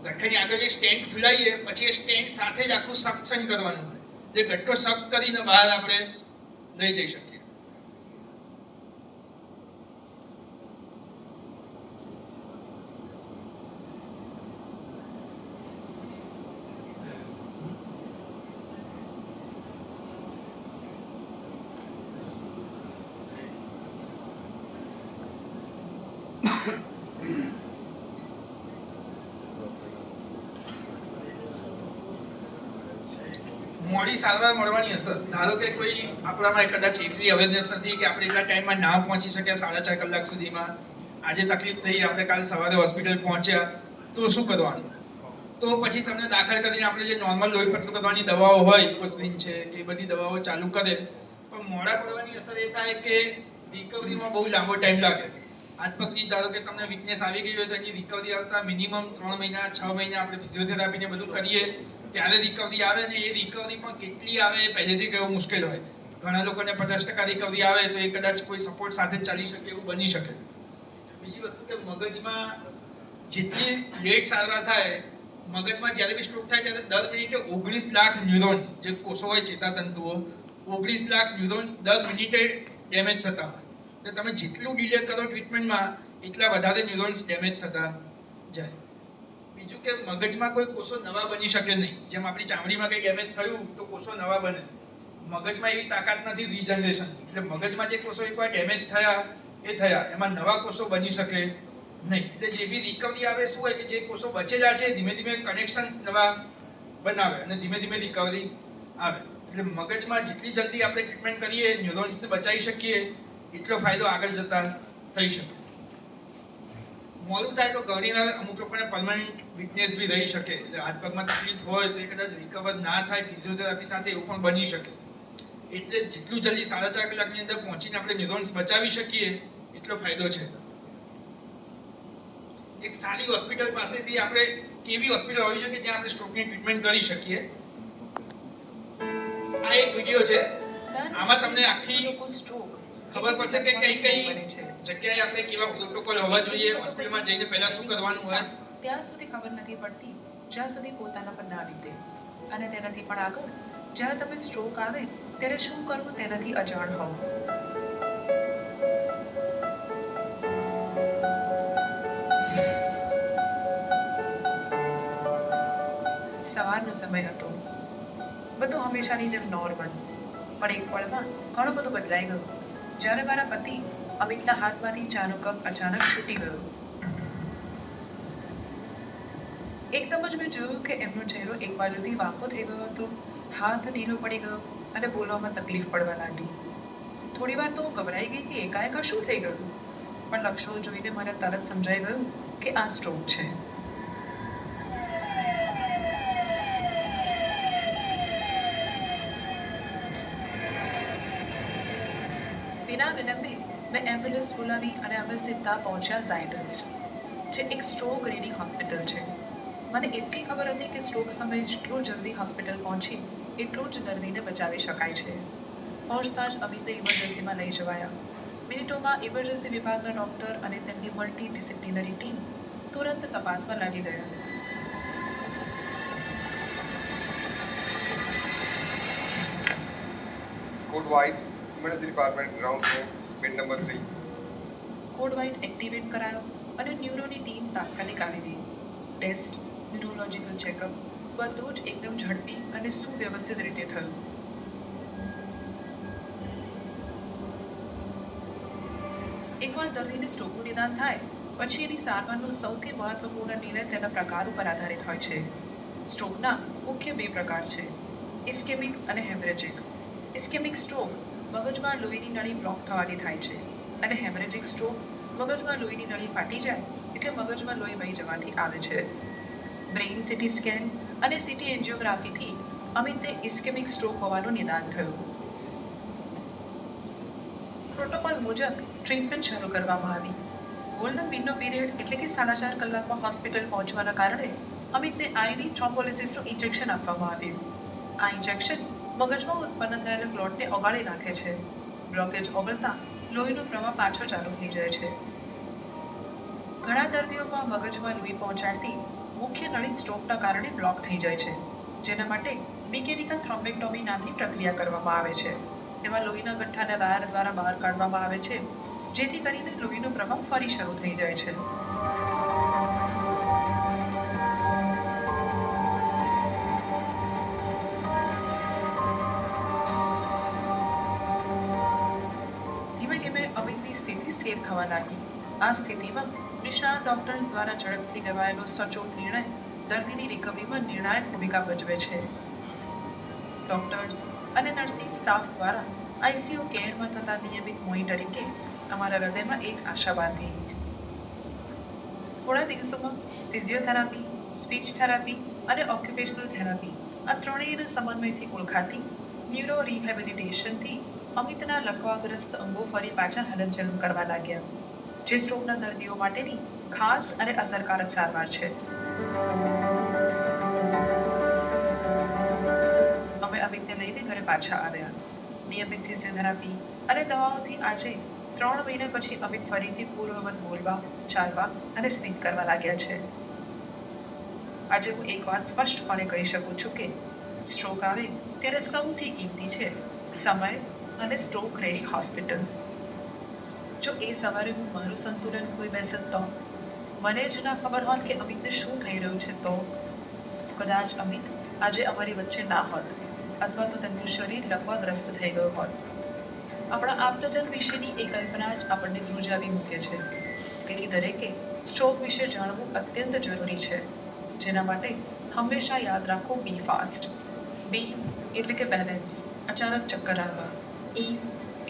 ગઠ્ઠાની આગળ જે સ્ટેન્ટ ફૂલાઈએ પછી એ સ્ટેન્ટ સાથે જ આખું સક્શન કરવાનું હોય. જે ગઠ્ઠો સક કરીને બહાર આપણે લઈ જઈ શકીએ. મોડી સારવાર મળવાની અસર, ધારો કે કોઈ આપણામાં કદાચ એટલી અવેરનેસ નથી કે આપણે એટલા ટાઈમમાં ના પહોંચી શક્યા 4.5 કલાક સુધીમાં, આજે તકલીફ થઈ, આપણે કાલ સવારે હોસ્પિટલ પહોંચ્યા, તો શું કરવાનું? તો પછી તમને દાખલ કરીને આપણે જે નોર્મલ લોહી પતલું કરવાની દવાઓ હોય, ઇકોસ્પ્રિન છે કે એ બધી દવાઓ ચાલુ કરે, પણ મોડા પડવાની અસર એ થાય કે રિકવરીમાં બહુ લાંબો ટાઈમ લાગે. હાથ પગની ધારો કે તમને વીકનેસ આવી ગઈ હોય તો એની રિકવરી આવતા મિનિમમ 3 મહિના 6 મહિના આપણે ફિઝિયોથેરાપીને બધું કરીએ ત્યારે રિકવરી આવે, ને એ રિકવરી પણ કેટલી આવે એ પહેલેથી કહેવું મુશ્કેલ હોય. ઘણા લોકોને 50% રિકવરી આવે તો એ કદાચ કોઈ સપોર્ટ સાથે જ ચાલી શકે એવું બની શકે. બીજી વસ્તુ કે મગજમાં જેટલી લેટ સારવાર થાય, મગજમાં જ્યારે બી સ્ટ્રોક થાય ત્યારે દર મિનિટે 19 લાખ ન્યુરોન્સ, જે કોષો હોય ચેતાતંતુઓ, 19 લાખ ન્યુરોન્સ દર મિનિટે ડેમેજ થતા હોય. એટલે તમે જેટલું ડિલે કરો ટ્રીટમેન્ટમાં એટલા વધારે ન્યુરોન્સ ડેમેજ થતા જાય. બીજું કે મગજમાં કોઈ કોષો નવા બની શકે નહીં. જેમ આપણી ચામડીમાં કંઈ ડેમેજ થયું તો કોષો નવા બને, મગજમાં એવી તાકાત નથી રિજનરેશન. એટલે મગજમાં જે કોષો એકવાર ડેમેજ થયા એ થયા, એમાં નવા કોષો બની શકે નહીં. એટલે જે બી રિકવરી આવે શું હોય કે જે કોષો બચેલા છે ધીમે ધીમે કનેક્શન્સ નવા બનાવે અને ધીમે ધીમે રિકવરી આવે. એટલે મગજમાં જેટલી જલ્દી આપણે ટ્રીટમેન્ટ કરીએ, ન્યુરોન્સને બચાવી શકીએ, એટલો ફાયદો આગળ જતા થઈ શકે. મોડું થાય તો ઘણીવાર અમુક લોકોને પરમાનન્ટ વીકનેસ બી રહી શકે. એટલે હાથ પગમાં તકલીફ હોય તો એ કદાચ રિકવર ના થાય ફિઝિયોથેરાપી સાથે, એવું પણ બની શકે. એટલે જેટલું જલ્દી 4.5 કલાકની અંદર પહોંચીને આપણે ન્યુરોન્સ બચાવી શકીએ એટલો ફાયદો છે. એક સારી હોસ્પિટલ પાસેથી આપણે કેવી હોસ્પિટલ હોવી જોઈએ કે જ્યાં આપણે સ્ટ્રોકની ટ્રીટમેન્ટ કરી શકીએ. આ એક વિડીયો છે, આમાં તમને આખી ખબર પડશે કે કઈ કઈ જગ્યાએ આપણે કેવા પ્રોટોકોલ હોવા જોઈએ, હોસ્પિટલમાં જઈને પહેલા શું કરવાનું હોય. ત્યાં સુધી ખબર નથી પડતી જ્યાં સુધી પોતાના પર ના વીતે, અને તેનાથી પણ આગળ જ્યારે તમે સ્ટ્રોક આવે ત્યારે શું કરવું તેનાથી અજાણ હોવ. સવારનો સમય હતો, બધું હંમેશાની જેમ નોર્મલ, પણ એક પળમાં ઘણું બધું બદલાઈ ગયું જ્યારે મારા પતિ અમિતના હાથમાંથી ચાનો કપ અચાનક છૂટી ગયો. એકદમ જ મેં જોયું કે એમનો ચહેરો એક બાજુથી વાંકો થઈ ગયો હતો, હાથ ઢીલો પડી ગયો અને બોલવામાં તકલીફ પડવા લાગી. થોડી વાર તો હું ગભરાઈ ગઈ કે એકાએક શું થઈ ગયું, પણ લક્ષણો જોઈને મને તરત સમજાઈ ગયું કે આ સ્ટ્રોક છે. વિના વિલંબે મેં એમ્બ્યુલન્સ બોલાવી અને અમે સીધા પહોંચ્યા ઝાયડસ, જે એક સ્ટ્રોક રેડી હોસ્પિટલ છે. મને એટલી ખબર હતી કે સ્ટ્રોક સમયે જેટલું જલ્દી હોસ્પિટલ પહોંચી એટલું જ દર્દીને બચાવી શકાય છે. પહોંચતા જ અમિતને ઇમરજન્સીમાં લઈ જવાયા. મિનિટોમાં ઇમરજન્સી વિભાગના ડૉક્ટર અને તેમની મલ્ટી ડિસિપ્લિનરી ટીમ તુરંત તપાસમાં લાગી ગયા. Code white, emergency department, ground floor, bed number 3. Code white activate કરાયો અને ન્યુરોની ટીમ તાત્કાલિક આવી ગઈ. ટેસ્ટ, ન્યુરોલોજિકલ ચેકઅપ બધું જ એકદમ ઝડપી અને સુવ્યવસ્થિત રીતે થયું. એકવાર દર્દીને સ્ટ્રોકનું નિદાન થાય પછી એની સારવારનો સૌથી મહત્વપૂર્ણ નિર્ણય તેના પ્રકાર ઉપર આધારિત હોય છે. સ્ટ્રોકના મુખ્ય 2 પ્રકાર છે, ઇસ્કેમિક અને હેમરેજિક. ઇસ્કેમિક સ્ટ્રોક મગજમાં લોહીની નળી બ્લોક થવાથી થાય છે અને હેમરેજિક સ્ટ્રોક મગજમાં લોહીની નળી ફાટી જાય એટલે મગજમાં લોહી વહી જવાથી આવે છે. બ્રેઇન સીટી સ્કેન અને સીટી એન્જિયોગ્રાફીથી અમિતને ઇસ્કેમિક સ્ટ્રોક હોવાનું નિદાન થયું. પ્રોટોકોલ મુજબ ટ્રીટમેન્ટ શરૂ કરવામાં આવી. ગોલ્ડન વિન્ડો પીરિયડ એટલે કે 4.5 કલાકમાં હોસ્પિટલ પહોંચવાના કારણે અમિતને આઈવી થ્રોમ્બોલિસિસનું ઇન્જેક્શન આપવામાં આવ્યું. આ ઇન્જેક્શન મગજમાં ઉત્પન્ન થયેલા ક્લોટને ઓગાળી નાખે છે. બ્લોકેજ ઓગળતા લોહીનો પ્રવાહ પાછો ચાલુ થઈ જાય છે. ઘણા દર્દીઓમાં મગજમાં લોહી પહોંચાડતી મુખ્ય નળી સ્ટ્રોકના કારણે બ્લોક થઈ જાય છે, જેના માટે મિકેનિકલ થ્રોમ્બેક્ટોમી નામની પ્રક્રિયા કરવામાં આવે છે. તેમાં લોહીના ગઠ્ઠાને વાયર દ્વારા બહાર કાઢવામાં આવે છે, જેથી કરીને લોહીનો પ્રવાહ ફરી શરૂ થઈ જાય છે. ધીમે ધીમે અમિતની સ્થિતિ સ્થિર થવા લાગી. આ સ્થિતિમાં નિષ્ણાત ડોક્ટર્સ દ્વારા ઝડપથી લેવાયેલો સચોટ નિર્ણય દર્દીની રિકવરીમાં નિર્ણાયક ભૂમિકા ભજવે છે. ડોક્ટર્સ અને નર્સિંગ સ્ટાફ દ્વારા આઈસીયુ કેરમાં થતા નિયમિત મોનિટરિંગે અમારા હૃદયમાં એક આશા બાંધી. થોડા દિવસોમાં ફિઝિયોથેરાપી, સ્પીચ થેરાપી અને ઓક્યુપેશનલ થેરાપી આ ત્રણેયના સમન્વયથી ઓળખાતી ન્યુરો રિહેબિલિટેશનથી અમિતના લકવાગ્રસ્ત અંગો ફરી પાછા હલનચલન કરવા લાગ્યા, જે સ્ટ્રોકના દર્દીઓ માટેની ખાસ અને અસરકારક સારવાર છે. અમે અમિતને લઈને ઘરે પાછા આવ્યા. નિયમિત ફિઝિયોથેરાપી અને દવાઓથી આજે 3 મહિના પછી અમિત ફરીથી પૂર્વવત બોલવા, ચાલવા અને સ્પીક કરવા લાગ્યા છે. આજે હું એક વાત સ્પષ્ટપણે કહી શકું છું કે સ્ટ્રોક આવે ત્યારે સૌથી કિંમતી છે સમય અને સ્ટ્રોક રેડી હોસ્પિટલ. જો એ સવારે હું મારું સંતુલન ખોઈ બેસત તો, મને જ ના ખબર હોત કે અમિતને શું થઈ રહ્યું છે તો કદાચ અમિત આજે અમારી વચ્ચે ના હોત, અથવા તો તેમનું શરીર લકવાગ્રસ્ત થઈ ગયું હોત. આપણા આપ્તજન વિશેની એ કલ્પના જ આપણને ધ્રુજાવી મૂકે છે. તેથી દરેકે સ્ટ્રોક વિશે જાણવું અત્યંત જરૂરી છે, જેના માટે હંમેશા યાદ રાખો બી ફાસ્ટ. બી એટલે કે બેલેન્સ, અચાનક ચક્કર આવવા. ઈ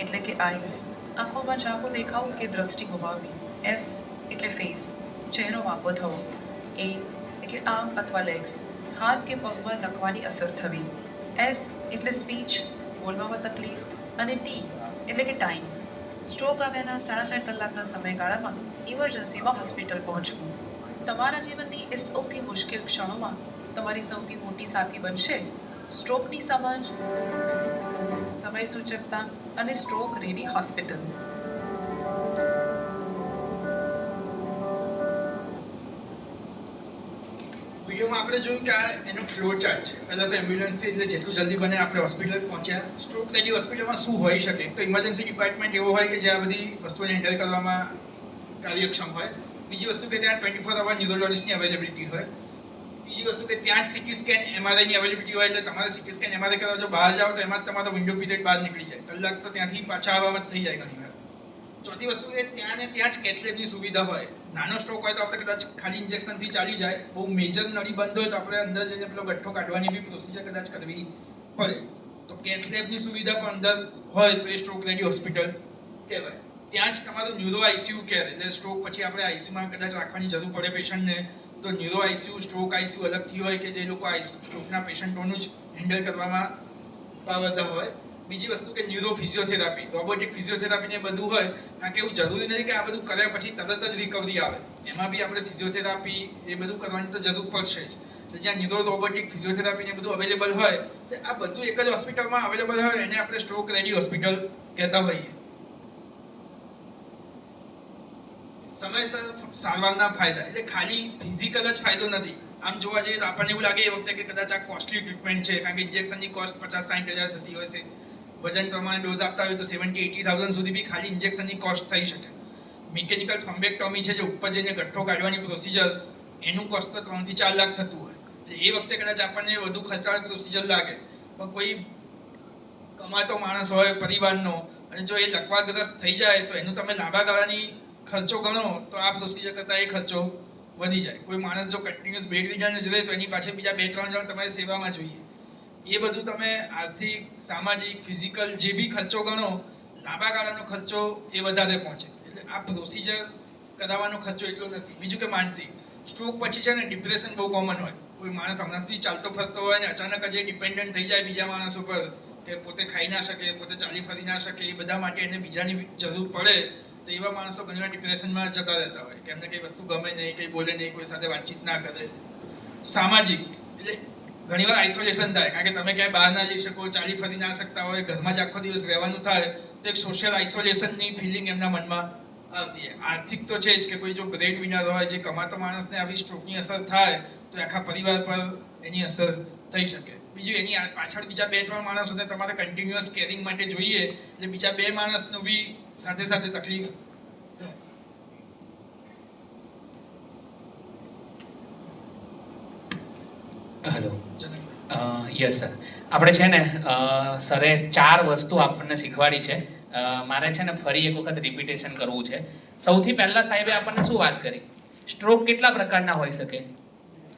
એટલે કે આઈસ, આંખોમાં ઝાંખું દેખાવું કે દ્રષ્ટિ ગુમાવવી. એફ એટલે ફેસ, ચહેરો વાંકો થવો. એ એટલે આર્મ અથવા લેગ્સ, હાથ કે પગમાં લખવાની અસર થવી. એસ એટલે સ્પીચ, બોલવામાં તકલીફ. અને ટી એટલે કે ટાઈમ, સ્ટ્રોક આવ્યાના 4.5 કલાકના સમયગાળામાં ઇમરજન્સીમાં હોસ્પિટલ પહોંચવું. તમારા જીવનની એ સૌથી મુશ્કેલ ક્ષણોમાં તમારી સૌથી મોટી સાથી બનશે સ્ટ્રોકની સમજ, સમય સૂચકતા અને સ્ટ્રોક રેડી હોસ્પિટલ. વિડીયોમાં આપણે જોયું કે આ એનો ફ્લો ચાર્ટ છે. પહેલાં તો એમ્બ્યુલન્સથી એટલે જેટલું જલ્દી બને આપણે હોસ્પિટલ પહોંચ્યા. સ્ટ્રોક રેડી હોસ્પિટલમાં શું હોઈ શકે? તો ઇમરજન્સી ડિપાર્ટમેન્ટ એવો હોય કે જે આ બધી વસ્તુઓને હેન્ડલ કરવામાં કાર્યક્ષમ હોય. બીજી વસ્તુ કે ત્યાં 24 અવર ન્યુરોલોજિસ્ટની અવેલેબિલિટી હોય. ત્રીજી વસ્તુ કે ત્યાં જ સીટી સ્કેન એમઆરઆઈની અવેલેબિલિટી હોય, એટલે તમારે સીટી સ્કેન એમઆરઆઈ કરવા જો બહાર જાઓ તો એમાં જ તમારો વિન્ડો પીરિયડ બહાર નીકળી જાય. કલાક તો ત્યાંથી પાછા આવવામાં જ થઈ જાય ઘણી વાર. ચોથી વસ્તુ કે ત્યાં ને ત્યાં જ કેથલેબની સુવિધા હોય. નાનો સ્ટ્રોક હોય તો આપણે કદાચ ખાલી ઇન્જેક્શનથી ચાલી જાય. બહુ મેજર નળી બંધ હોય તો આપણે અંદર જઈને પેલો ગઠ્ઠો કાઢવાની બી પ્રોસિજર કદાચ કરવી પડે. તો કેથલેબની સુવિધા પણ અંદર હોય તો એ સ્ટ્રોક રેડી હોસ્પિટલ કહેવાય. ત્યાં જ તમારું ન્યુરો આઈસીયુ કેર, એટલે સ્ટ્રોક પછી આપણે આઈસીયુમાં કદાચ રાખવાની જરૂર પડે પેશન્ટને, તો ન્યુરો આઈસીયુ, સ્ટ્રોક આઈસીયુ અલગથી હોય કે જે લોકો સ્ટ્રોકના પેશન્ટોનું જ હેન્ડલ કરવામાં પાવરદાર હોય. બીજી વસ્તુ કે ન્યુરો ફિઝિયોથેરાપી, રોબોટિક ફિઝિયોથેરાપી ને બધું હોય, કારણ કે એવું જરૂરી નથી કે આ બધું કર્યા પછી તરત જ રિકવરી આવે. એમાં બી આપણે ફિઝિયોથેરાપી એ બધું કરવાની તો જરૂર પડશે જ. એટલે જ્યાં ન્યુરો રોબોટિક ફિઝિયોથેરાપી ને બધું અવેલેબલ હોય, તો આ બધું એક જ હોસ્પિટલમાં અવેલેબલ હોય, એને આપણે સ્ટ્રોક રેડી હોસ્પિટલ કહેતા હોઈએ. સમયસર સારવારના ફાયદા એટલે ખાલી ફિઝિકલ જ ફાયદો નથી. આમ જોવા જઈએ તો આપણને એવું લાગે એ વખતે કે કદાચ આ કોસ્ટલી ટ્રીટમેન્ટ છે, કારણ કે ઇન્જેક્શનની કોસ્ટ 50-60 હજાર થતી હોય છે. વજન પ્રમાણે ડોઝ આપતા હોય તો 70-80,000 સુધી બી ખાલી ઇન્જેક્શનની કોસ્ટ થઈ શકે. મિકેનિકલ થ્રોમ્બેક્ટોમી છે, જે ઉપર જઈને ગઠ્ઠો કાઢવાની પ્રોસિજર, એનું કોસ્ટ તો 3 થી 4 લાખ થતું હોય. એટલે એ વખતે કદાચ આપણને વધુ ખર્ચાળ પ્રોસિજર લાગે. પણ કોઈ કમાતો માણસ હોય પરિવારનો, અને જો એ લકવાગ્રસ્ત થઈ જાય તો એનું તમે લાંબા ગાળાની ખર્ચો ગણો તો આ પ્રોસિજર કરતાં એ ખર્ચો વધી જાય. કોઈ માણસ જો કન્ટિન્યુઅસ બેડ રિડન જ રહે તો એની પાછળ બીજા 2-3 જણ તમારી સેવામાં જોઈએ. એ બધું તમે આર્થિક, સામાજિક, ફિઝિકલ જે બી ખર્ચો ગણો, લાંબા ગાળાનો ખર્ચો એ વધારે પહોંચે. એટલે આ પ્રોસિજર કરાવવાનો ખર્ચો એટલો નથી. બીજું કે માનસિક સ્ટ્રોક પછી છે ને ડિપ્રેશન બહુ કોમન હોય. કોઈ માણસ હમણાંથી ચાલતો ફરતો હોય ને અચાનક જ એ ડિપેન્ડન્ટ થઈ જાય બીજા માણસ ઉપર, કે પોતે ખાઈ ના શકે, પોતે ચાલી ફરી ના શકે, એ બધા માટે એને બીજાની જરૂર પડે, તો એવા માણસો ઘણીવાર ડિપ્રેશનમાં જતા રહેતા હોય કે એમને કંઈ વસ્તુ ગમે નહીં, કંઈ બોલે નહીં, કોઈ સાથે વાતચીત ના કરે. સામાજિક એટલે ઘણીવાર આઇસોલેશન થાય, કારણ કે તમે ક્યાંય બહાર ના જઈ શકો, ચાલી ફરી ના શકતા હોય, ઘરમાં જ આખો દિવસ રહેવાનું થાય, તો એક સોશિયલ આઇસોલેશનની ફિલિંગ એમના મનમાં આવતી હોય. આર્થિક તો છે જ કે કોઈ જો બ્રેડ વિનર હોય, જે કમાતો માણસને આવી સ્ટ્રોકની અસર થાય તો આખા પરિવાર પર એની અસર થઈ શકે. બીજું એની પાછળ બીજા 2-3 માણસોને તમારે કન્ટિન્યુઅસ કેરિંગ માટે જોઈએ, એટલે બીજા 2 માણસનું બી સાથે સાથે તકલીફ થાય. Hello, yes sir. આપણે છે ને સરે 4 વસ્તુ આપણને શીખવાડી છે. મારે છે ને ફરી એક વખત રિપીટેશન કરવું છે. સૌથી પહેલા સાહેબે આપણને શું વાત કરી? સ્ટ્રોક કેટલા પ્રકારના હોઈ શકે?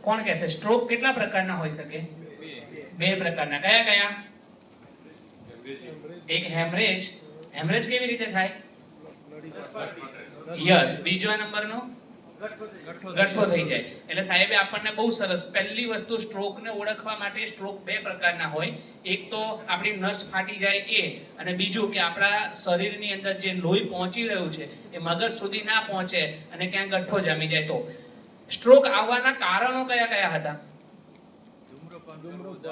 કોણ કહેશે? સ્ટ્રોક કેટલા પ્રકારના હોઈ શકે? 2 પ્રકારના. કયા કયા? એક હેમરેજ કેવી રીતે થાય? યસ, બીજો નંબરનો ગઠ્ઠો થઈ જાય. એટલે સાહેબે આપણને બહુ સરસ પહેલી વસ્તુ સ્ટ્રોકને ઓળખવા માટે સ્ટ્રોક બે પ્રકારના હોય. એક તો આપણી નસ ફાટી જાય એ, અને બીજું કે આપણા શરીરની અંદર જે લોહી પહોંચી રહ્યું છે એ મગજ સુધી ના પહોંચે અને ક્યાંક ગઠ્ઠો જામી જાય. તો સ્ટ્રોક આવવાના કારણો કયા કયા હતા?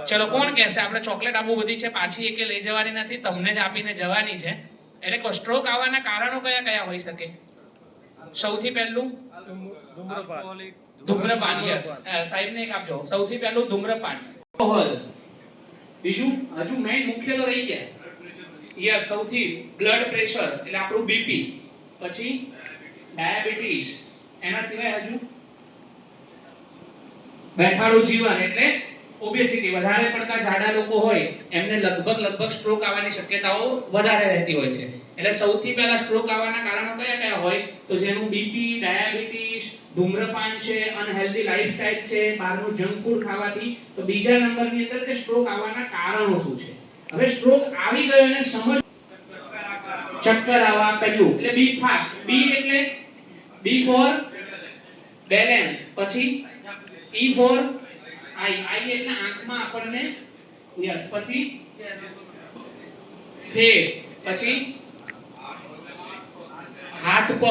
ચલો કોણ કહેશે? આપણે ચોકલેટ આપવું બધી છે, પાછી એકે લઈ જવાની નથી, તમને જ આપીને જવાની છે. એટલે સ્ટ્રોક આવવાના કારણો કયા કયા હોઈ શકે? સૌથી પહેલું ધૂમ્રપાન. યસ, સાહેબને એક આપજો. સૌથી પહેલું ધૂમ્રપાન. આલ્કોહોલ. બીજું હજુ મેઇન મુખ્ય તો રહી ગયા. યસ, સૌથી બ્લડ પ્રેશર એટલે આપણું બીપી, પછી ડાયાબિટીસ, એના સિવાય હજુ બેઠાડું જીવન એટલે ઓબેસિટી. વધારે પડતા જાડા લોકો હોય એમને લગભગ સ્ટ્રોક આવવાની શક્યતાઓ વધારે રહેતી હોય છે. એટલે સૌથી પહેલા સ્ટ્રોક આવવાના કારણો કયા કયા હોય? તો જેનું બીપી, ડાયાબિટીસ, ધૂમ્રપાન છે, અનહેલ્ધી લાઈફસ્ટાઈલ છે, બહારનું જંક ફૂડ ખાવાથી. તો બીજા નંબરની અંદર કે સ્ટ્રોક આવવાના કારણો શું છે. હવે સ્ટ્રોક આવી ગયો અને સમજ, ચક્કર આવવા પહેલું એટલે બી ફાસ્ટ. બી એટલે બી ફોર બેલેન્સ, પછી ઈ ફોર આઈ એટલે આંખમાં આપણને, યસ, પછી ફેસ, પછી હાથ પગ.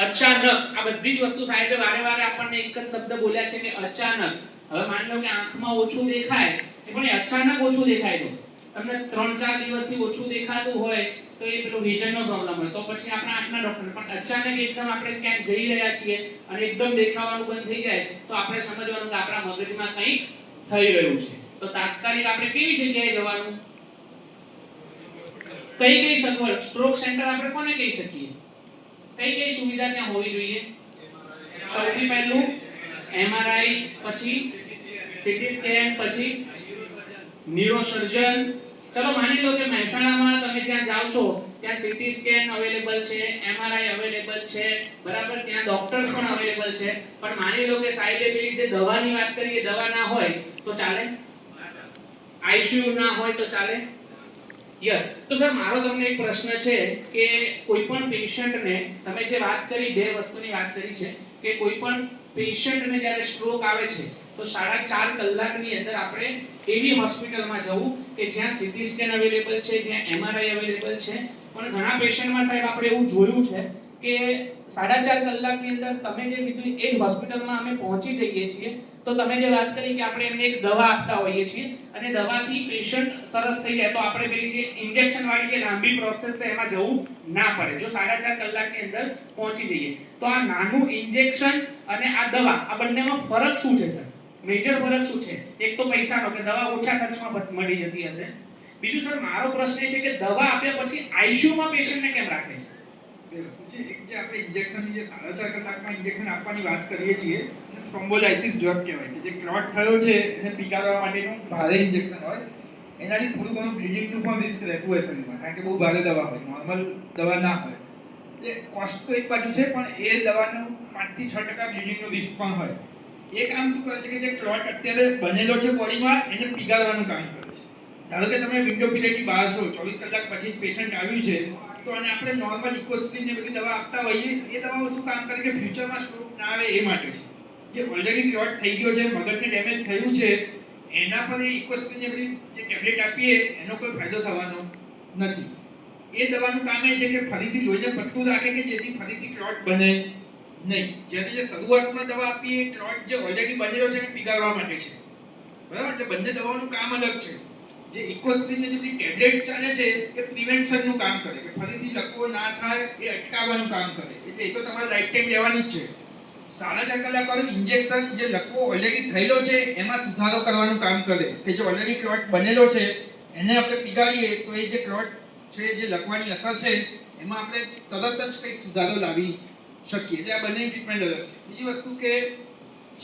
અચાનક આ બધી જ વસ્તુ સાહેબે વારે આપણને એક જ શબ્દ બોલ્યા છે કે અચાનક. હવે માની લો કે આંખમાં ઓછું દેખાય, પણ એ અચાનક ઓછું દેખાય તો તમને 3-4 દિવસથી ઓછું દેખાતું હોય તો એ પેલો વિઝનનો પ્રોબ્લેમ હોય, તો પછી આપણા આંખના ડોક્ટર. પણ અચાનક એકદમ આપણે ક્યાંક જઈ રહ્યા છીએ અને એકદમ દેખાવાનું બંધ થઈ જાય તો આપણે સમજવાનું કે આપણા મગજમાં કંઈક થઈ રહ્યું છે. તો તાત્કાલિક આપણે કેવી જગ્યાએ જવાનું? કઈ સગવડ? સ્ટ્રોક સેન્ટર આપણે કોને કહી શકીએ? કઈ સુવિધા ત્યાં હોવી જોઈએ? સૌથી પહેલું MRI, પછી સીટી સ્કેન, પછી ન્યુરોસર્જન. ચલો માની લો કે મહેસાણામાં તમે જ્યાં જાઓ છો ત્યાં સીટી સ્કેન અવેલેબલ છે, MRI અવેલેબલ છે, બરાબર, ત્યાં ડોક્ટર્સ પણ અવેલેબલ છે. પણ માની લો કે સાહેબે પેલી જે દવાની વાત કરી એ દવા ના હોય તો ચાલે? ICU ના હોય તો ચાલે? યસ. તો સર મારો તમને એક પ્રશ્ન છે કે કોઈ પણ પેશન્ટને, તમે જે વાત કરી, બે વસ્તુની વાત કરી છે કે કોઈ પણ પેશન્ટને જ્યારે સ્ટ્રોક આવે છે તો 4.5 કલાકની અંદર આપણે એવી હોસ્પિટલમાં જવું કે જ્યાં સીટી સ્કેન અવેલેબલ છે, જ્યાં MRI અવેલેબલ છે. પણ ઘણા પેશન્ટમાં સાહેબ આપણે એવું જોયું છે કે 4.5 કલાકની અંદર તમે જે કીધું એ જ હોસ્પિટલમાં અમે પહોંચી જઈએ છીએ તો તમે જે વાત કરી કે આપણે એમને એક દવા આપતા હોઈએ છીએ અને દવાથી પેશન્ટ સરસ થઈ જાય તો આપણે પેલી જે ઇન્જેક્શન વાળી જે લાંબી પ્રોસેસ છે એમાં જવું ના પડે જો 4.5 કલાકની અંદર પહોંચી જઈએ. તો આ નાનું ઇન્જેક્શન અને આ દવા, આ બંનેમાં ફરક શું છે સર? મેજર ફરક શું છે? એક તો પૈસાનો કે દવા ઓછા ખર્ચમાં મળી જતી હશે. બીજું સર મારો પ્રશ્ન એ છે કે દવા આપ્યા પછી આઈસીયુમાં પેશન્ટને કેમ રાખે છે? બે વસ્તુ છે. એક જે આપણે ઇન્જેક્શનની જે 4.5 કલાકમાં ઇન્જેક્શન આપવાની વાત કરીએ છીએ થ્રોમ્બોલાઇસિસ ડ્રગ કહેવાય કે જે ક્લોટ થયો છે એને પીગાડવા માટેનું ભારે ઇન્જેક્શન હોય. એનાથી થોડું ઘણું બ્લીડિંગનું પણ રિસ્ક રહેતું હોય શરીરમાં, કારણ કે બહુ ભારે દવા હોય, નોર્મલ દવા ના હોય. એટલે કોસ્ટ તો એક બાજુ છે, પણ એ દવાનું 5-6% બ્લીડિંગનું રિસ્ક પણ હોય. એ કામ શું કરે છે કે જે ક્લોટ અત્યારે બનેલો છે બોડીમાં એને પીગાડવાનું કામ કરે છે. ધારો કે તમે વિન્ડો પીરિયડની બહાર છો, 24 કલાક પછી પેશન્ટ આવ્યું છે તો આને આપણે નોર્મલ ઇકોસ્પ્રિન ને બધી દવા આપતા હોઈએ. એ દવાઓ શું કામ કરે કે ફ્યુચરમાં સ્ટ્રોક ના આવે એ માટે છે. જે ઓલરેડી ક્લોટ થઈ ગયો છે, મગજને ડેમેજ થયું છે, એના પર એ ઇકોસ્પ્રિન ને બધી જે ટેબ્લેટ આપીએ એનો કોઈ ફાયદો થવાનો નથી. એ દવાનું કામ એ છે કે ફરીથી લોહીને પતલું રાખે કે જેથી ફરીથી ક્લોટ બને નહીં. જ્યારે જે શરૂઆતમાં દવા આપીએ એ ક્લોટ જે ઓલરેડી બનેલો છે એને પીગાડવા માટે છે, બરાબર? એટલે બંને દવાનું કામ અલગ છે. જે ઇકોસ્પ્રિન ને જે બધી ટેબ્લેટ્સ ચાલે છે એ પ્રિવેન્શનનું કામ કરે કે ફરીથી લકવો ના થાય એ અટકાવવાનું કામ કરે. એટલે એ તો તમારે લાઈફ ટાઈમ લેવાની જ છે. 4.5 કલાક વાળું ઇન્જેક્શન જે લકવો ઓલરેડી થયેલો છે એમાં સુધારો કરવાનું કામ કરે કે જે ઓલરેડી ક્લોટ બનેલો છે એને આપણે પીગાડીએ તો એ જે ક્લોટ છે, જે લકવાની અસર છે એમાં આપણે તરત જ કંઈક સુધારો લાવી શકીએ. એટલે આ બંને ટ્રીટમેન્ટ અલગ છે. બીજી વસ્તુ કે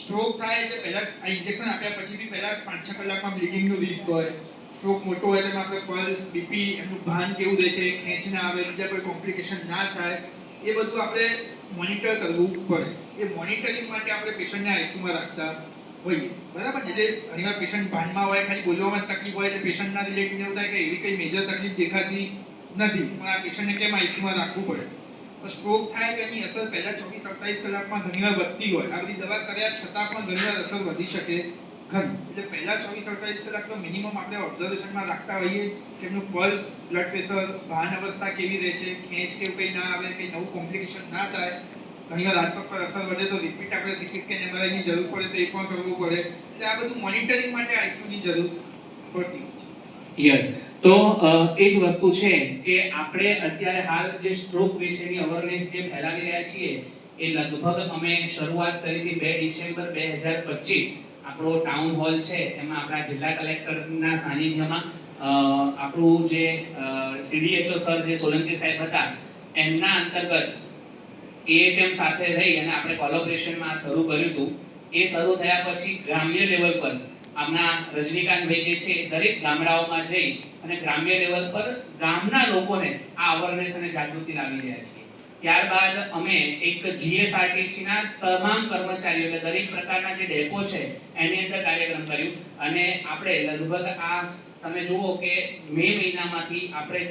સ્ટ્રોક થાય એટલે પહેલાં આ ઇન્જેક્શન આપ્યા પછી બી પહેલાં 5-6 કલાકમાં બ્લીડિંગનું રિસ્ક હોય. સ્ટ્રોક મોટો હોય એટલે આપણે પલ્સ, બીપી, એમનું ભાન કેવું રહે છે, ખેંચ ના આવે, બીજા કોઈ કોમ્પ્લિકેશન ના થાય, એ બધું આપણે મોનિટર કરવું પડે. એ મોનિટરિંગ માટે આપણે પેશન્ટને આઈસીયુમાં રાખતા હોઈએ, બરાબર ને? એટલે ઘણીવાર પેશન્ટ ભાનમાં હોય, ખાલી બોલવામાં જ તકલીફ હોય, એટલે પેશન્ટના રિલેટિવને એવું થાય કે એવી કંઈ મેજર તકલીફ દેખાતી નથી, પણ આ પેશન્ટને કેમ આઈસીયુમાં રાખવું પડે. તો સ્ટ્રોક થાય તો એની અસર પહેલા 24-48 કલાકમાં ઘણીવાર વધતી હોય. આ બધી દવા કર્યા છતાં પણ ઘણીવાર અસર વધી શકે ખરી. એટલે પહેલા 24-48 કલાક તો મિનિમમ આપણે ઓબ્ઝર્વેશનમાં રાખતા હોઈએ કે એમનું પલ્સ, બ્લડ પ્રેશર, ભાન અવસ્થા કેવી રહે છે, ખેંચ કે કંઈ ના આવે, કંઈ નવું કોમ્પ્લિકેશન ના થાય. ઘણીવાર હાથ પગ પર અસર વધે તો રિપીટ આપણે સીટી સ્કેન એમઆરઆઈની જરૂર પડે તો એ પણ કરવું પડે. એટલે આ બધું મોનિટરિંગ માટે આઈસીયુની જરૂર પડતી હોય છે. યસ, તો એ જ વસ્તુ છે કે આપણે અત્યારે હાલ જે સ્ટ્રોક વિશેની અવેરનેસ જે ફેલાવી રહ્યા છીએ એ લગભગ અમે શરૂઆત કરી હતી 2 ડિસેમ્બર 2025. આપણો ટાઉન હોલ છે એમાં આપણા જિલ્લા કલેક્ટરના સાનિધ્યમાં આપણું જે સીડીએચઓ સર જે સોલંકી સાહેબ હતા એમના અંતર્ગત એએચએમ સાથે રહી અને આપણે કોલેબોરેશનમાં આ શરૂ કર્યું હતું. એ શરૂ થયા પછી ગ્રામ્ય લેવલ પર આપણા રજનીકાંતભાઈ જે છે એ દરેક ગામડાઓમાં જઈ અને ગ્રામ્ય લેવલ પર ગામના લોકોને આ અવેરનેસ અને જાગૃતિ લાવી રહ્યા છીએ. ત્યારબાદ અમે એક જીએસઆરટીસીના તમામ કર્મચારીઓ એટલે દરેક પ્રકારના જે ડેપો છે એની અંદર કાર્યક્રમ કર્યું અને આપણે લગભગ આ તમે જુઓ કે મે મહિનામાંથી આપણે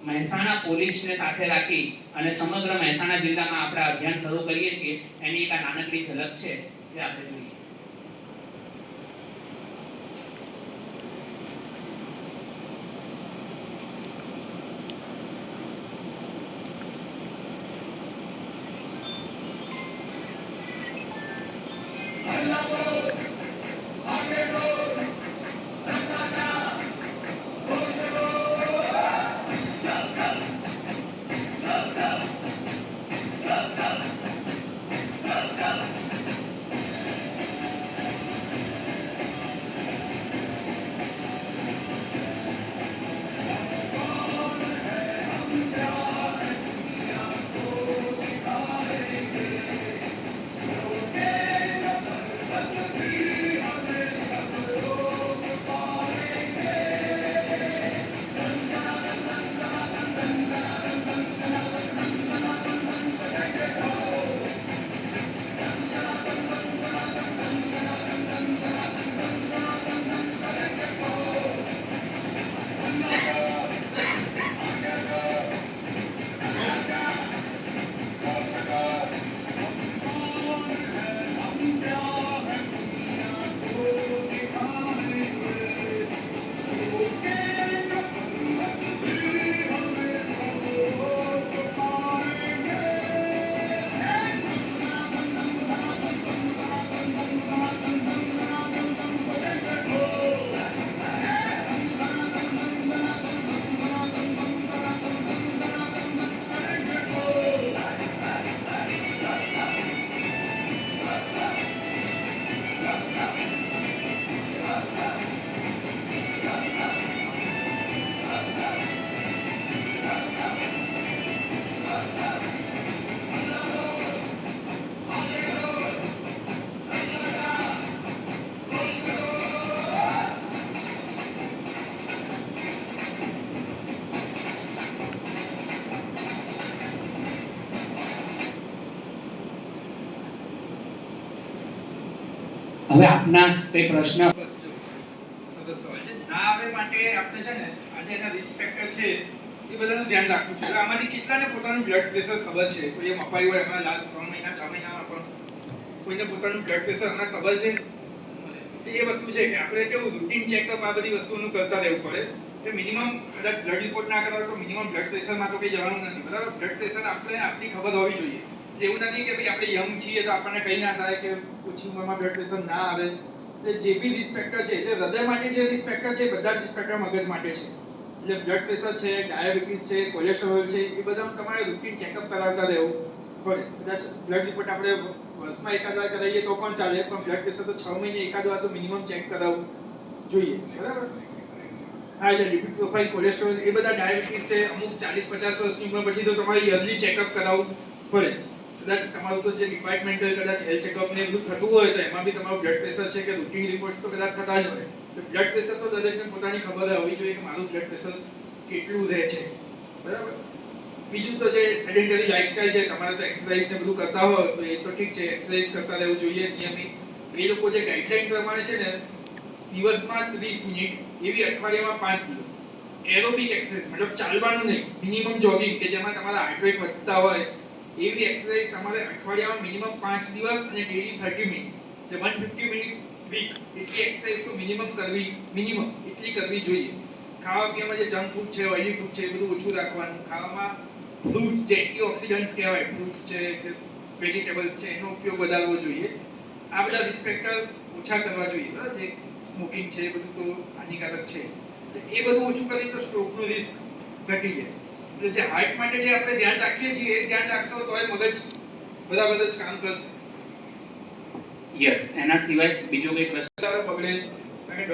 મહેસાણા પોલીસને સાથે રાખી અને સમગ્ર મહેસાણા જિલ્લામાં આપણે અભિયાન શરૂ કરીએ છીએ. એની એક આ નાનકડી ઝલક છે જે આપણે જોઈએ. હવે આપના કોઈ પ્રશ્ન? બસ જો, સરસ સવાલ છે. ના આવે માટે આપણે છે ને આજે એના રિસ્ક ફેક્ટર છે એ બધાનું ધ્યાન રાખવું છે. આમાંથી કેટલાને પોતાનું બ્લડ પ્રેશર ખબર છે? કોઈએ મપાયું હોય હમણાં લાસ્ટ 3 મહિના 6 મહિનામાં પણ કોઈને પોતાનું બ્લડ પ્રેશર હમણાં ખબર છે? એ વસ્તુ છે કે આપણે કેવું રૂટીન ચેકઅપ આ બધી વસ્તુઓનું કરતા રહેવું પડે. કે મિનિમમ કદાચ બ્લડ રિપોર્ટ ના કરાવો તો મિનિમમ બ્લડ પ્રેશરમાં તો કંઈ જવાનું નથી, બરાબર? બ્લડ પ્રેશર આપણે આપણી ખબર હોવી જોઈએ. એવું નથી કે ભાઈ આપણે યંગ છીએ તો આપણને કંઈ ના થાય કે ઓછી ઉંમરમાં બ્લડ પ્રેશર ના આવે. એટલે જે બી રિસ્ક ફેક્ટર છે એટલે હૃદય માટે જે રિસ્ક ફેક્ટર છે બધા જ રિસ્ક ફેક્ટર મગજ માટે છે. એટલે બ્લડ પ્રેશર છે, ડાયાબિટીસ છે, કોલેસ્ટ્રોલ છે, એ બધા તમારે રૂટીન ચેકઅપ કરાવતા રહેવું પડે. કદાચ બ્લડ રિપોર્ટ આપણે વર્ષમાં એકાદ વાર કરાવીએ તો પણ ચાલે, પણ બ્લડ પ્રેશર તો 6 મહિને એકાદ વાર તો મિનિમમ ચેક કરાવવું જોઈએ, બરાબર? હા, એટલે લિપિડ પ્રોફાઇલ, કોલેસ્ટ્રોલ એ બધા ડાયાબિટીસ છે, અમુક 40-50 વર્ષની ઉંમર પછી તો તમારે યરલી ચેકઅપ કરાવવું પડે. કદાચ તમારું તો જે ડિપાર્ટમેન્ટલ કદાચ હેલ્થ ચેકઅપ ને બધું થતું હોય તો એમાં બી તમારું બ્લડ પ્રેશર છે કે રૂટીન રિપોર્ટ્સ તો કદાચ થતા જ હોય. તો બ્લડ પ્રેશર તો દરેકને પોતાની ખબર હોવી જોઈએ કે મારું બ્લડ પ્રેશર કેટલું રહે છે, બરાબર? બીજું તો જે સેડેન્ટરી લાઇફસ્ટાઇલ છે, તમારે તો એક્સરસાઇઝ ને બધું કરતા હોય તો એ તો ઠીક છે, એક્સરસાઇઝ કરતા રહેવું જોઈએ નિયમિત. એ લોકો જે ગાઈડલાઈન પ્રમાણે છે ને દિવસમાં 30 મિનિટ એવી અઠવાડિયામાં 5 દિવસ એરોબિક એક્સરસાઇઝ મતલબ ચાલવાનું નહીં, મિનિમમ જોગિંગ કે જેમાં તમારા હાર્ટ રેટ વધતા હોય એવી એક્સરસાઇઝ તમારે અઠવાડિયામાં મિનિમમ 5 દિવસ અને ડેલી 30 મિનિટ્સ એટલે 150 મિનિટ્સ વીક એટલી એક્સરસાઇઝ તો મિનિમમ એટલી કરવી જોઈએ. ખાવા પીવામાં જે જંક ફૂડ છે, ઓઇલી ફૂડ છે એ બધું ઓછું રાખવાનું. ખાવામાં ફ્રૂટ્સ જે એન્ટીઓક્સિડન્ટ્સ કહેવાય, ફ્રૂટ્સ છે કે વેજીટેબલ્સ છે એનો ઉપયોગ વધારવો જોઈએ. આ બધા રિસ્ક ફેક્ટર ઓછા કરવા જોઈએ. બરાબર, જે સ્મોકિંગ છે એ બધું તો હાનિકારક છે, એ બધું ઓછું કરીએ તો સ્ટ્રોકનું રિસ્ક ઘટી જાય. એટલે જે હાર્ટ માટે જે આપણે ધ્યાન રાખીએ છીએ એ ધ્યાન રાખશો તો એ મગજ બરાબર જ કામ કરશે. યસ, એના સિવાય બીજો કંઈ પ્રશ્ન? બગડે કારણ કે